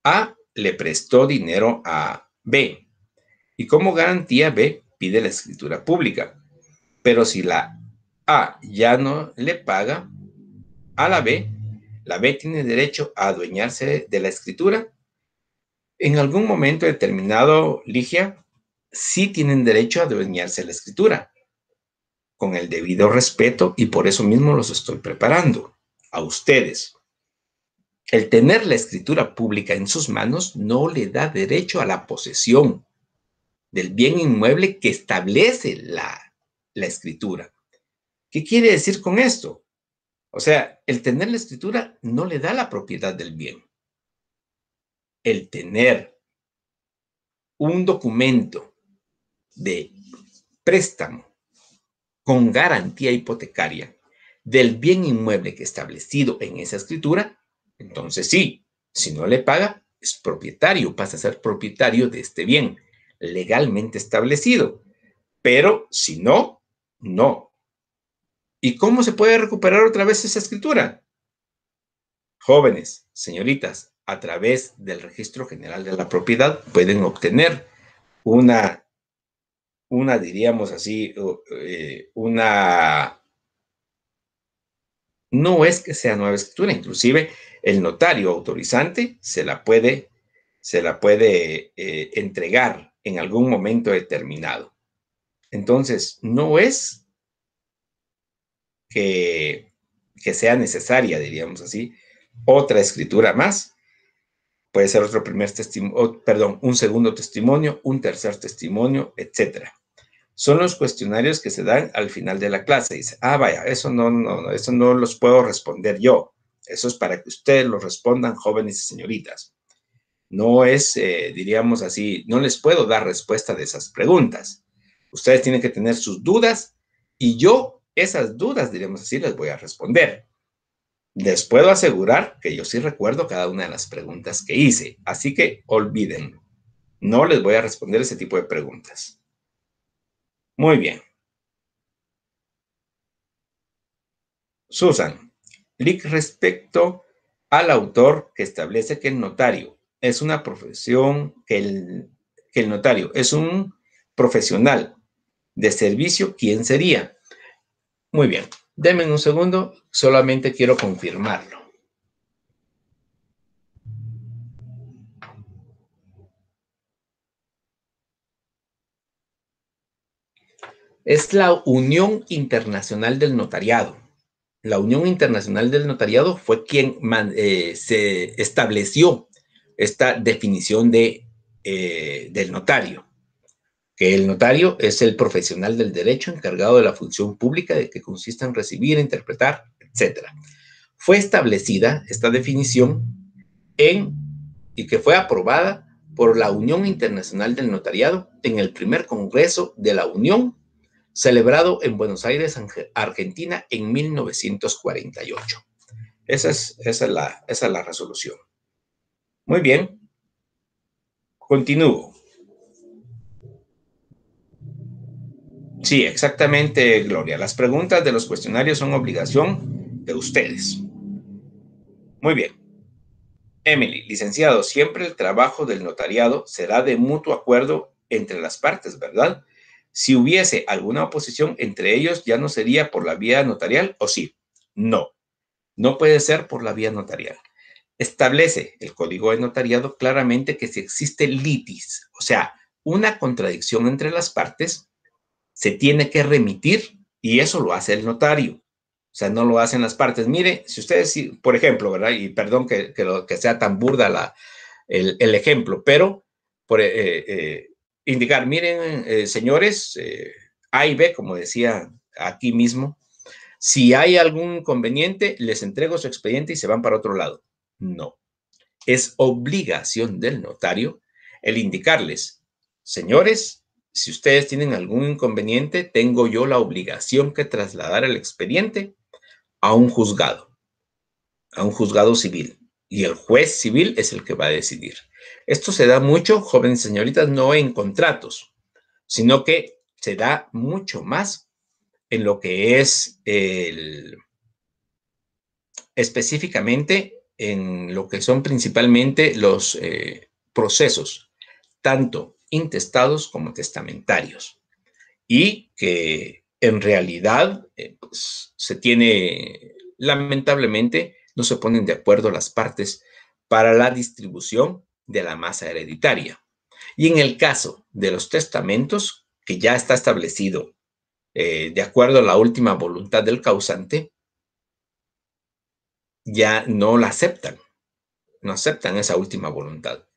A le prestó dinero a B y como garantía B pide la escritura pública. Pero si la A ya no le paga a la B tiene derecho a adueñarse de la escritura. En algún momento determinado, Ligia, sí tienen derecho a adueñarse de la escritura, con el debido respeto, y por eso mismo los estoy preparando a ustedes. El tener la escritura pública en sus manos no le da derecho a la posesión del bien inmueble que establece la escritura. ¿Qué quiere decir con esto? O sea, el tener la escritura no le da la propiedad del bien. El tener un documento de préstamo con garantía hipotecaria del bien inmueble que establecido en esa escritura, entonces sí, si no le paga, es propietario, pasa a ser propietario de este bien legalmente establecido. Pero si no, no. ¿Y cómo se puede recuperar otra vez esa escritura? Jóvenes, señoritas, a través del Registro General de la Propiedad pueden obtener una diríamos así, no es que sea nueva escritura, inclusive el notario autorizante se la puede entregar en algún momento determinado. Entonces, no es que sea necesaria, diríamos así, otra escritura más. Puede ser otro primer testimonio, perdón, un segundo testimonio, un tercer testimonio, etcétera. Son los cuestionarios que se dan al final de la clase. Dice, vaya, eso eso no los puedo responder yo. Eso es para que ustedes lo respondan, jóvenes y señoritas. No es, diríamos así, no les puedo dar respuesta de esas preguntas. Ustedes tienen que tener sus dudas y yo esas dudas, diríamos así, les voy a responder. Les puedo asegurar que yo sí recuerdo cada una de las preguntas que hice, así que olvídenlo. No les voy a responder ese tipo de preguntas. Muy bien. Susan, Lick respecto al autor que establece que el notario es una profesión, que el notario es un profesional de servicio, ¿quién sería? Muy bien, denme un segundo, solamente quiero confirmarlo. Es la Unión Internacional del Notariado. La Unión Internacional del Notariado fue quien se estableció esta definición del notario, que el notario es el profesional del derecho encargado de la función pública de que consiste en recibir, interpretar, etc. Fue establecida esta definición y que fue aprobada por la Unión Internacional del Notariado en el primer Congreso de la Unión, celebrado en Buenos Aires, Argentina, en 1948. Esa es la resolución. Muy bien, continúo. Sí, exactamente, Gloria. Las preguntas de los cuestionarios son obligación de ustedes. Muy bien. Emily, licenciado, siempre el trabajo del notariado será de mutuo acuerdo entre las partes, ¿verdad? Si hubiese alguna oposición entre ellos, ¿ya no sería por la vía notarial o sí? No, no puede ser por la vía notarial. Establece el Código de Notariado claramente que si existe litis, o sea, una contradicción entre las partes, se tiene que remitir y eso lo hace el notario. O sea, no lo hacen las partes. Mire, si ustedes, por ejemplo, ¿verdad? Y perdón que sea tan burda el ejemplo, pero por indicar, miren, señores, A y B, como decía aquí mismo, si hay algún inconveniente, les entrego su expediente y se van para otro lado. No. Es obligación del notario el indicarles, señores, si ustedes tienen algún inconveniente, tengo yo la obligación que trasladar el expediente a un juzgado civil, y el juez civil es el que va a decidir. Esto se da mucho, jóvenes señoritas, no en contratos, sino que se da mucho más en lo que es específicamente en lo que son principalmente los procesos, tanto intestados como testamentarios, y que en realidad pues, se tiene, lamentablemente, no se ponen de acuerdo las partes para la distribución de la masa hereditaria. Y en el caso de los testamentos, que ya está establecido de acuerdo a la última voluntad del causante, ya no la aceptan, no aceptan esa última voluntad.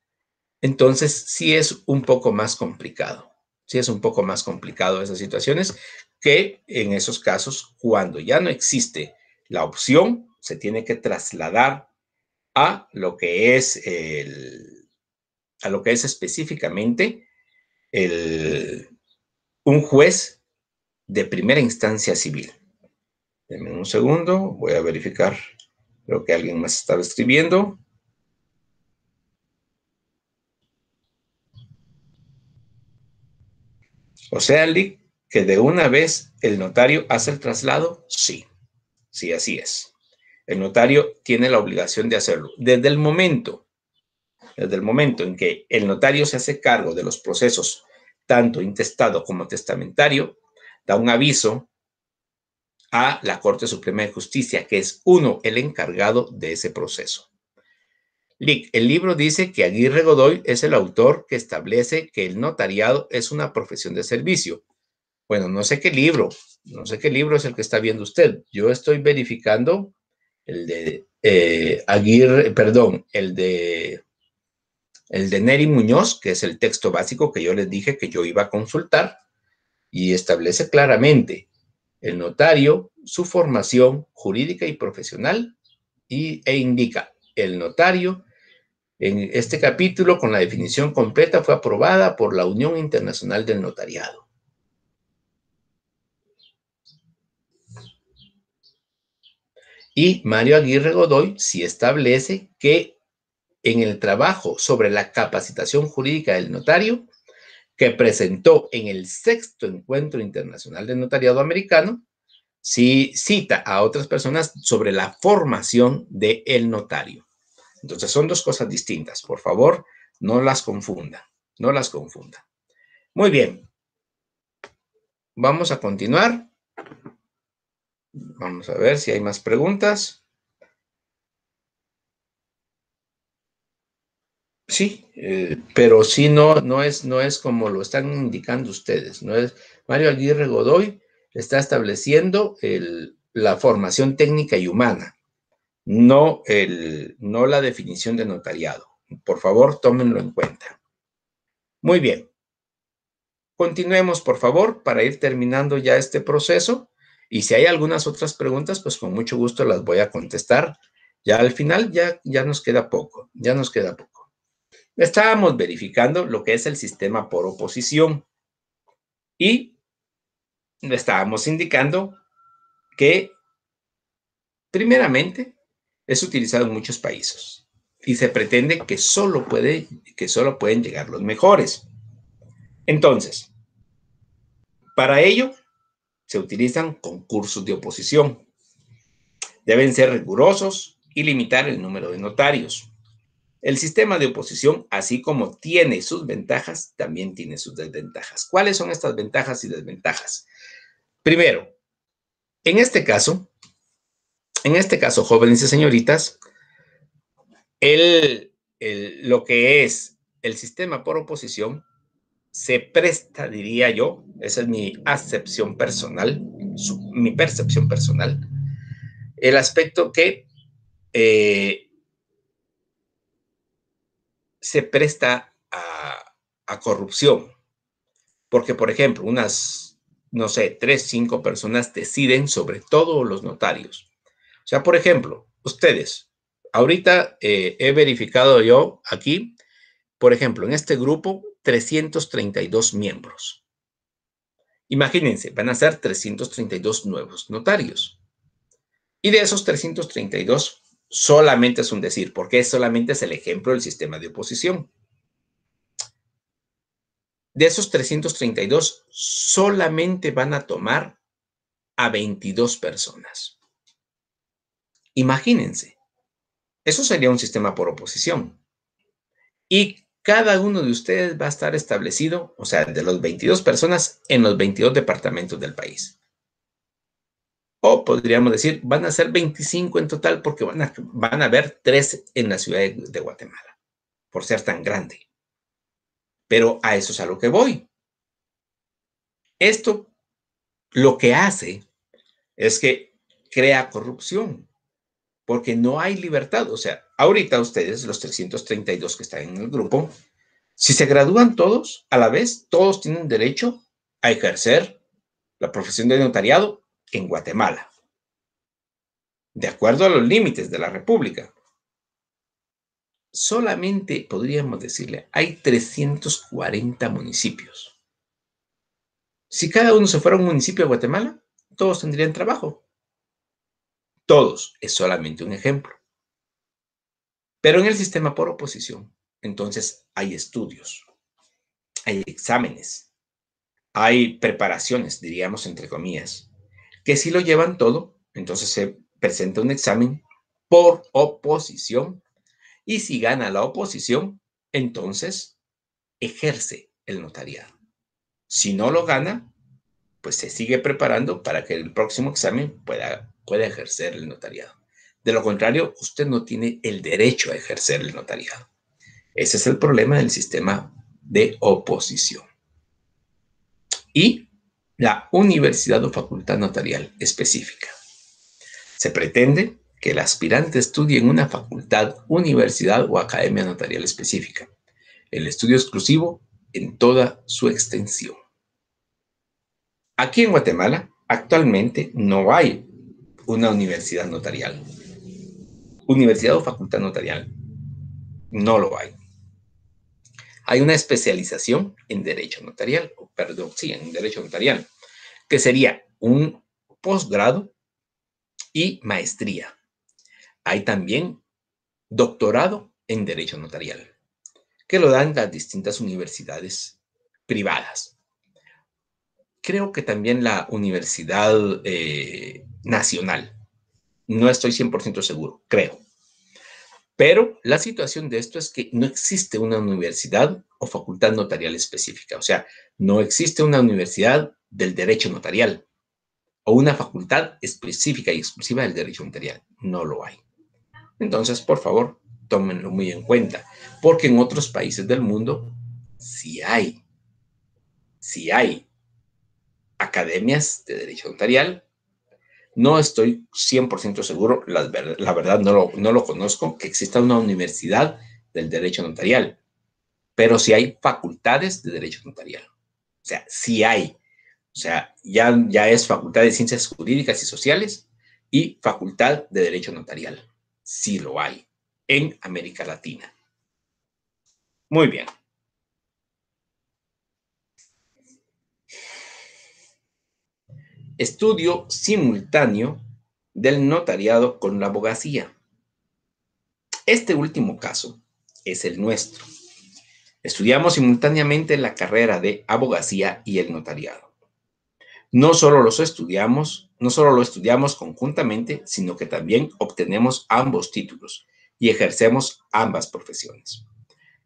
Entonces, sí es un poco más complicado. Sí es un poco más complicado esas situaciones que en esos casos, cuando ya no existe la opción, se tiene que trasladar a lo que es específicamente un juez de primera instancia civil. Denme un segundo, voy a verificar lo que alguien más estaba escribiendo. O sea, Lick, que de una vez el notario hace el traslado, sí, sí, así es. El notario tiene la obligación de hacerlo. Desde el momento en que el notario se hace cargo de los procesos tanto intestado como testamentario, da un aviso a la Corte Suprema de Justicia, que es uno el encargado de ese proceso. El libro dice que Aguirre Godoy es el autor que establece que el notariado es una profesión de servicio. Bueno, no sé qué libro es el que está viendo usted. Yo estoy verificando el de Aguirre, perdón, el de Neri Muñoz, que es el texto básico que yo les dije que yo iba a consultar, y establece claramente el notario, su formación jurídica y profesional, e indica el notario. En este capítulo, con la definición completa, fue aprobada por la Unión Internacional del Notariado. Y Mario Aguirre Godoy sí establece que en el trabajo sobre la capacitación jurídica del notario, que presentó en el 6º Encuentro Internacional del Notariado Americano, sí cita a otras personas sobre la formación del notario. Entonces son dos cosas distintas. Por favor, no las confunda. No las confunda. Muy bien. Vamos a continuar. Vamos a ver si hay más preguntas. Sí, pero sí no es como lo están indicando ustedes. No es Mario Aguirre Godoy está estableciendo la formación técnica y humana, no la definición de notariado. Por favor, tómenlo en cuenta. Muy bien. Continuemos, por favor, para ir terminando ya este proceso. Y si hay algunas otras preguntas, pues con mucho gusto las voy a contestar. Ya al final ya nos queda poco, ya nos queda poco. Estábamos verificando lo que es el sistema por oposición y le estábamos indicando que primeramente es utilizado en muchos países y se pretende que solo pueden llegar los mejores. Entonces, para ello se utilizan concursos de oposición. Deben ser rigurosos y limitar el número de notarios. El sistema de oposición, así como tiene sus ventajas, también tiene sus desventajas. ¿Cuáles son estas ventajas y desventajas? Primero, en este caso, jóvenes y señoritas, lo que es el sistema por oposición se presta, diría yo, esa es mi acepción personal, mi percepción personal, el aspecto que se presta a corrupción. Porque, por ejemplo, unas, no sé, 3, 5 personas deciden sobre todos los notarios. O sea, por ejemplo, ustedes, ahorita he verificado yo aquí, por ejemplo, en este grupo, 332 miembros. Imagínense, van a ser 332 nuevos notarios. Y de esos 332, solamente es un decir, porque solamente es el ejemplo del sistema de oposición. De esos 332, solamente van a tomar a 22 personas. Imagínense, eso sería un sistema por oposición. Y cada uno de ustedes va a estar establecido, o sea, de los 22 personas, en los 22 departamentos del país. O podríamos decir, van a ser 25 en total porque van a haber 3 en la ciudad de Guatemala, por ser tan grande. Pero a eso es a lo que voy. Esto lo que hace es que crea corrupción, porque no hay libertad. O sea, ahorita ustedes, los 332 que están en el grupo, si se gradúan todos a la vez, todos tienen derecho a ejercer la profesión de notariado en Guatemala, de acuerdo a los límites de la República. Solamente podríamos decirle, hay 340 municipios. Si cada uno se fuera a un municipio de Guatemala, todos tendrían trabajo. Todos, es solamente un ejemplo. Pero en el sistema por oposición, entonces hay estudios, hay exámenes, hay preparaciones, diríamos entre comillas, que si lo llevan todo, entonces se presenta un examen por oposición y si gana la oposición, entonces ejerce el notariado. Si no lo gana, pues se sigue preparando para que el próximo examen pueda ejercer el notariado. De lo contrario, usted no tiene el derecho a ejercer el notariado. Ese es el problema del sistema de oposición. Y la universidad o facultad notarial específica. Se pretende que el aspirante estudie en una facultad, universidad o academia notarial específica. El estudio exclusivo en toda su extensión. Aquí en Guatemala actualmente no hay una universidad notarial. Universidad o facultad notarial. No lo hay. Hay una especialización en derecho notarial, perdón, sí, en derecho notarial, que sería un posgrado y maestría. Hay también doctorado en derecho notarial, que lo dan las distintas universidades privadas. Creo que también la Universidad Nacional. No estoy 100% seguro, creo. Pero la situación de esto es que no existe una universidad o facultad notarial específica. O sea, no existe una universidad del derecho notarial o una facultad específica y exclusiva del derecho notarial. No lo hay. Entonces, por favor, tómenlo muy en cuenta, porque en otros países del mundo sí hay academias de derecho notarial. No estoy 100% seguro, la verdad no lo conozco, que exista una universidad del derecho notarial, pero sí hay facultades de derecho notarial. O sea, sí hay. O sea, ya es facultad de ciencias jurídicas y sociales y facultad de derecho notarial. Sí lo hay en América Latina. Muy bien. Estudio simultáneo del notariado con la abogacía. Este último caso es el nuestro. Estudiamos simultáneamente la carrera de abogacía y el notariado. No solo lo estudiamos conjuntamente, sino que también obtenemos ambos títulos y ejercemos ambas profesiones.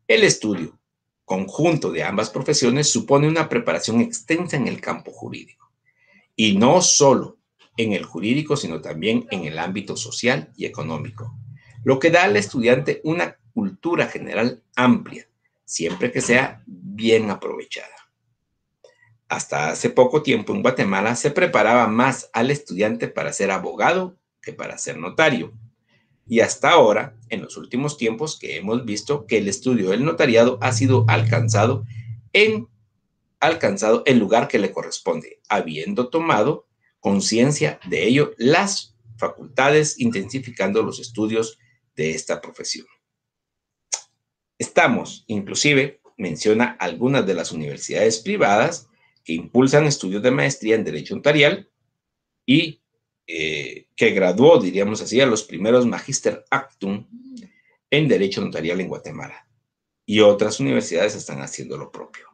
El estudio conjunto de ambas profesiones supone una preparación extensa en el campo jurídico, y no solo en el jurídico, sino también en el ámbito social y económico, lo que da al estudiante una cultura general amplia, siempre que sea bien aprovechada. Hasta hace poco tiempo en Guatemala se preparaba más al estudiante para ser abogado que para ser notario. Y hasta ahora, en los últimos tiempos, que hemos visto que el estudio del notariado ha sido alcanzado el lugar que le corresponde, habiendo tomado conciencia de ello las facultades, intensificando los estudios de esta profesión. Inclusive, menciona algunas de las universidades privadas que impulsan estudios de maestría en Derecho Notarial y que graduó, diríamos así, a los primeros Magister Actum en Derecho Notarial en Guatemala. Y otras universidades están haciendo lo propio.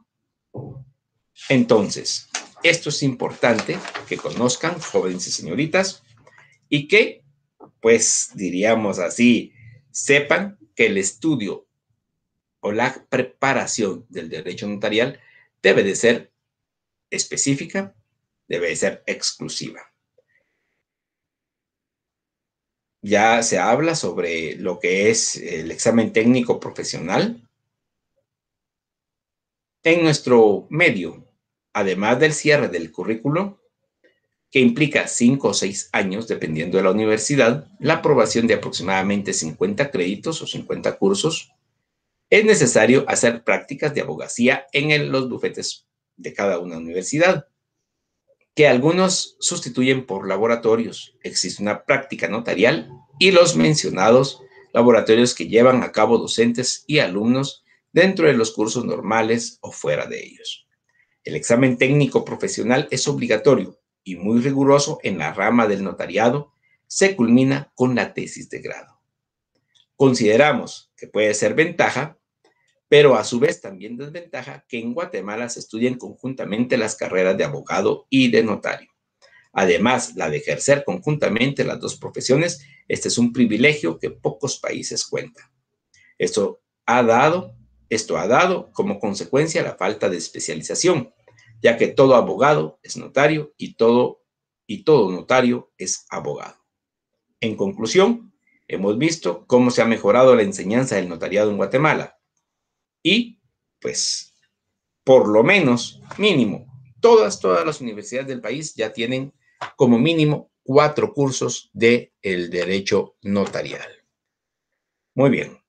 Entonces, esto es importante que conozcan, jóvenes y señoritas, y que, pues, diríamos así, sepan que el estudio o la preparación del derecho notarial debe de ser específica, debe de ser exclusiva. Ya se habla sobre lo que es el examen técnico profesional en nuestro medio, además del cierre del currículo, que implica 5 o 6 años, dependiendo de la universidad, la aprobación de aproximadamente 50 créditos o 50 cursos. Es necesario hacer prácticas de abogacía en los bufetes de cada una universidad, que algunos sustituyen por laboratorios. Existe una práctica notarial y los mencionados laboratorios que llevan a cabo docentes y alumnos dentro de los cursos normales o fuera de ellos. El examen técnico profesional es obligatorio y muy riguroso en la rama del notariado. Se culmina con la tesis de grado. Consideramos que puede ser ventaja, pero a su vez también desventaja, que en Guatemala se estudien conjuntamente las carreras de abogado y de notario. Además, la de ejercer conjuntamente las dos profesiones, este es un privilegio que pocos países cuentan. Esto ha dado como consecuencia la falta de especialización, ya que todo abogado es notario y todo notario es abogado. En conclusión, hemos visto cómo se ha mejorado la enseñanza del notariado en Guatemala y, pues, por lo menos, mínimo, todas las universidades del país ya tienen como mínimo 4 cursos del derecho notarial. Muy bien.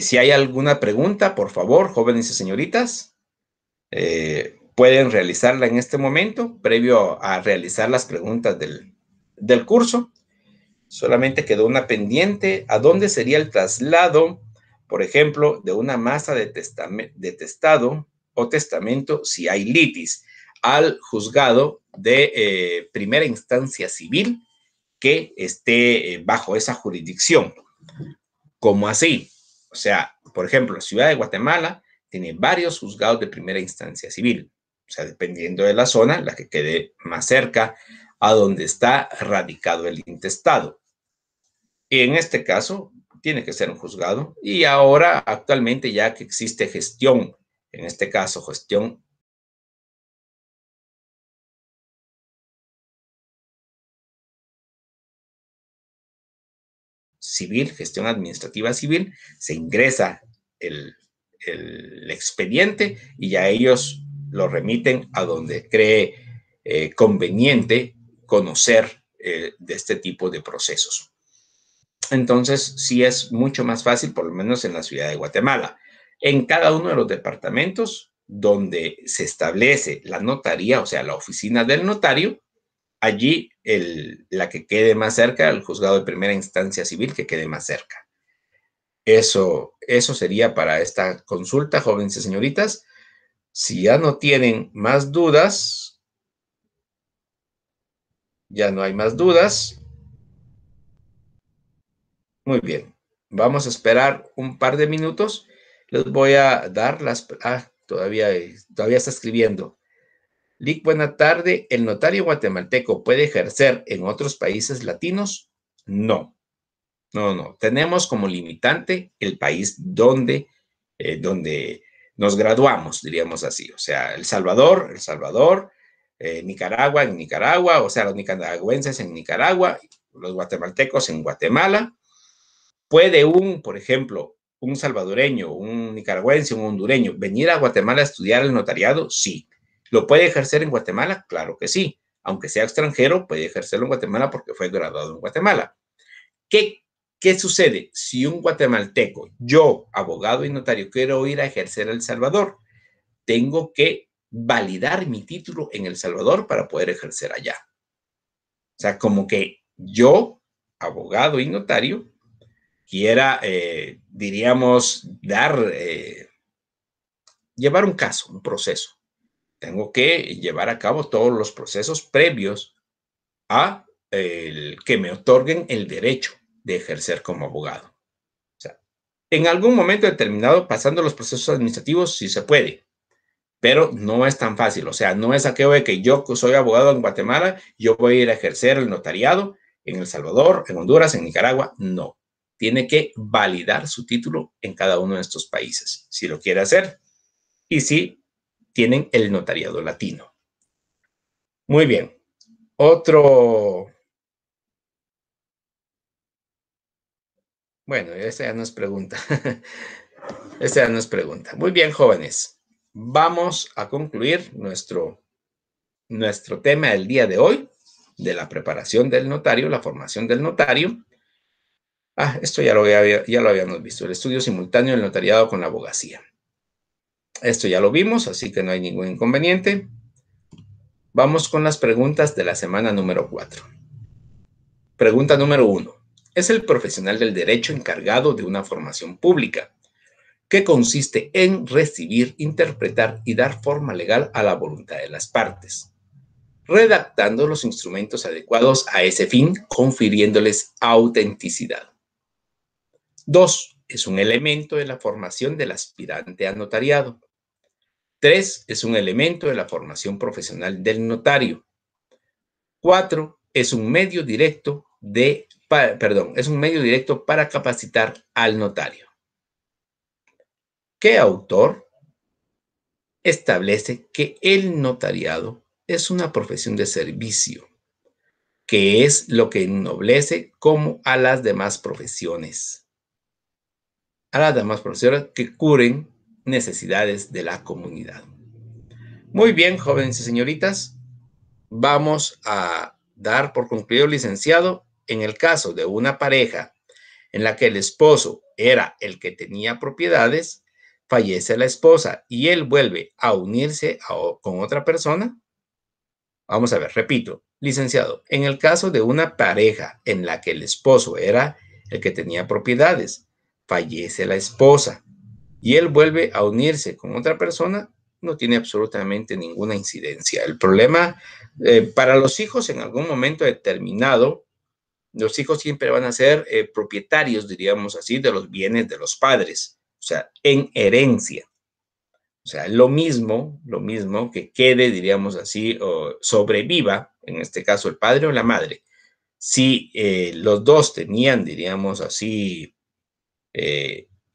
Si hay alguna pregunta, por favor, jóvenes y señoritas, pueden realizarla en este momento, previo a realizar las preguntas del curso. Solamente quedó una pendiente. ¿A dónde sería el traslado, por ejemplo, de una masa de testado o testamento si hay litis al juzgado de primera instancia civil que esté bajo esa jurisdicción? ¿Cómo así? O sea, por ejemplo, la ciudad de Guatemala tiene varios juzgados de primera instancia civil. O sea, dependiendo de la zona, la que quede más cerca a donde está radicado el intestado. Y en este caso, tiene que ser un juzgado. Y ahora, actualmente, ya que existe gestión, en este caso, gestión civil, gestión administrativa civil, se ingresa el, el expediente y ya ellos lo remiten a donde cree conveniente conocer de este tipo de procesos. Entonces, sí es mucho más fácil, por lo menos en la ciudad de Guatemala. En cada uno de los departamentos donde se establece la notaría, o sea, la oficina del notario, allí la que quede más cerca, el juzgado de primera instancia civil que quede más cerca. Eso sería para esta consulta, jóvenes y señoritas. Si ya no tienen más dudas, ya no hay más dudas. Muy bien. Vamos a esperar un par de minutos. Les voy a dar las... todavía está escribiendo. Lic, buena tarde. ¿El notario guatemalteco puede ejercer en otros países latinos? No. No. Tenemos como limitante el país donde nos graduamos, diríamos así. O sea, El Salvador, Nicaragua, en Nicaragua, o sea, los nicaragüenses en Nicaragua, los guatemaltecos en Guatemala. ¿Puede por ejemplo, un salvadoreño, un nicaragüense, un hondureño venir a Guatemala a estudiar el notariado? Sí. ¿Lo puede ejercer en Guatemala? Claro que sí. Aunque sea extranjero, puede ejercerlo en Guatemala porque fue graduado en Guatemala. ¿Qué sucede si un guatemalteco, yo, abogado y notario, quiero ir a ejercer a El Salvador? Tengo que validar mi título en El Salvador para poder ejercer allá. O sea, como que yo, abogado y notario, quiera, diríamos, llevar un caso, un proceso. Tengo que llevar a cabo todos los procesos previos a que me otorguen el derecho de ejercer como abogado. O sea, en algún momento determinado, pasando los procesos administrativos, sí se puede, pero no es tan fácil. O sea, no es aquello de que yo soy abogado en Guatemala, yo voy a ir a ejercer el notariado en El Salvador, en Honduras, en Nicaragua. No. Tiene que validar su título en cada uno de estos países, si lo quiere hacer, y si tienen el notariado latino. Muy bien. Bueno, esa ya no es pregunta. Esa ya no es pregunta. Muy bien, jóvenes. Vamos a concluir nuestro tema del día de hoy, de la preparación del notario, la formación del notario. Esto ya lo habíamos visto, el estudio simultáneo del notariado con la abogacía. Esto ya lo vimos, así que no hay ningún inconveniente. Vamos con las preguntas de la semana número 4. Pregunta número 1. ¿Es el profesional del derecho encargado de una formación pública que consiste en recibir, interpretar y dar forma legal a la voluntad de las partes, redactando los instrumentos adecuados a ese fin, confiriéndoles autenticidad? 2. Es un elemento de la formación del aspirante a notariado. 3. Es un elemento de la formación profesional del notario. 4. Es un medio directo para capacitar al notario. ¿Qué autor establece que el notariado es una profesión de servicio, que es lo que ennoblece como a las demás profesiones. A las demás profesiones que cubren necesidades de la comunidad. Muy bien, jóvenes y señoritas, vamos a dar por concluido, licenciado, en el caso de una pareja en la que el esposo era el que tenía propiedades, fallece la esposa y él vuelve a unirse con otra persona. Vamos a ver, repito, licenciado, en el caso de una pareja en la que el esposo era el que tenía propiedades, fallece la esposa y él vuelve a unirse con otra persona, no tiene absolutamente ninguna incidencia. El problema para los hijos en algún momento determinado, los hijos siempre van a ser propietarios, diríamos así, de los bienes de los padres, o sea, en herencia. O sea, lo mismo que quede, diríamos así, o sobreviva, en este caso el padre o la madre. Si los dos tenían, diríamos así,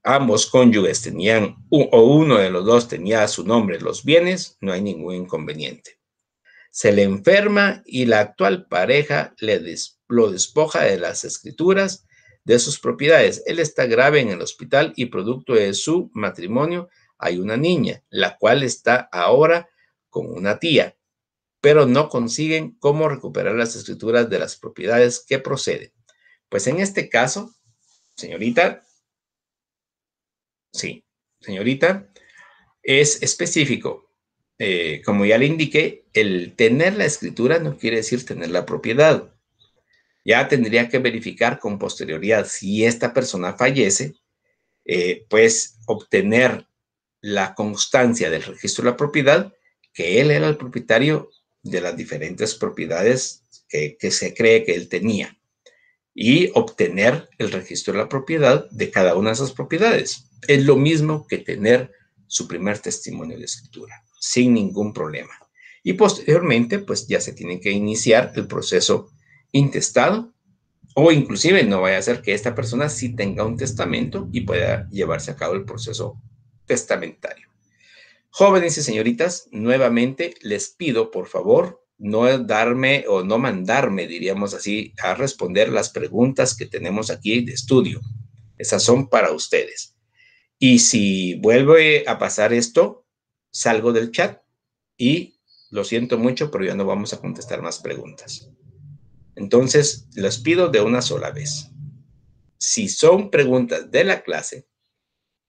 ambos cónyuges tenían, o uno de los dos tenía a su nombre los bienes, no hay ningún inconveniente. Se le enferma y la actual pareja lo despoja de las escrituras de sus propiedades. Él está grave en el hospital y producto de su matrimonio hay una niña, la cual está ahora con una tía, pero no consiguen cómo recuperar las escrituras de las propiedades que proceden. Pues en este caso, señorita, sí, señorita, es específico. Como ya le indiqué, el tener la escritura no quiere decir tener la propiedad. Ya tendría que verificar con posterioridad si esta persona fallece, pues obtener la constancia del registro de la propiedad, que él era el propietario de las diferentes propiedades que se cree que él tenía, y obtener el registro de la propiedad de cada una de esas propiedades. Es lo mismo que tener su primer testimonio de escritura, sin ningún problema. Y posteriormente, pues ya se tiene que iniciar el proceso intestado, o inclusive no vaya a ser que esta persona sí tenga un testamento y pueda llevarse a cabo el proceso testamentario. Jóvenes y señoritas, nuevamente les pido, por favor, no darme o no mandarme, diríamos así, a responder las preguntas que tenemos aquí de estudio. Esas son para ustedes. Y si vuelve a pasar esto, salgo del chat y lo siento mucho, pero ya no vamos a contestar más preguntas. Entonces, les pido de una sola vez. Si son preguntas de la clase,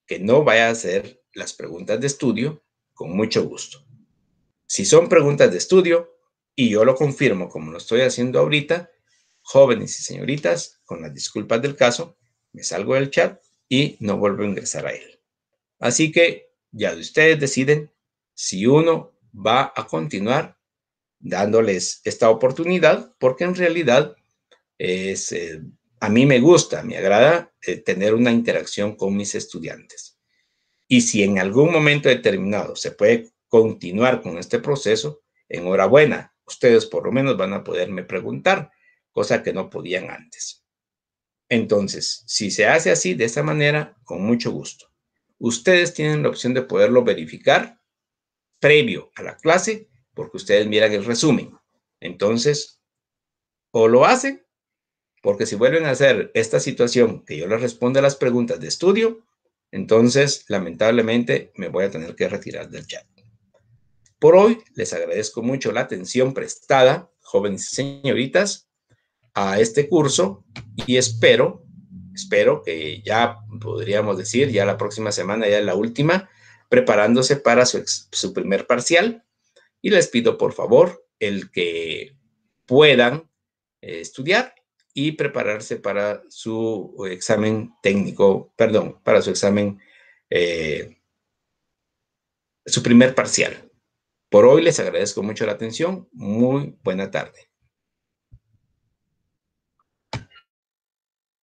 que no vaya a hacer las preguntas de estudio, con mucho gusto. Si son preguntas de estudio, y yo lo confirmo como lo estoy haciendo ahorita, jóvenes y señoritas, con las disculpas del caso, me salgo del chat y no vuelvo a ingresar a él. Así que ya ustedes deciden si uno va a continuar dándoles esta oportunidad, porque en realidad es, a mí me gusta, me agrada tener una interacción con mis estudiantes. Y si en algún momento determinado se puede continuar con este proceso, enhorabuena, ustedes por lo menos van a poderme preguntar, cosa que no podían antes. Entonces, si se hace así, de esa manera, con mucho gusto. Ustedes tienen la opción de poderlo verificar previo a la clase, porque ustedes miran el resumen. Entonces, o lo hacen, porque si vuelven a hacer esta situación que yo les responda a las preguntas de estudio, entonces, lamentablemente, me voy a tener que retirar del chat. Por hoy, les agradezco mucho la atención prestada, jóvenes y señoritas, a este curso y espero que ya podríamos decir, ya la próxima semana, ya es la última, preparándose para su primer parcial. Y les pido, por favor, el que puedan estudiar y prepararse para su examen técnico, perdón, para su examen, su primer parcial. Por hoy les agradezco mucho la atención. Muy buena tarde.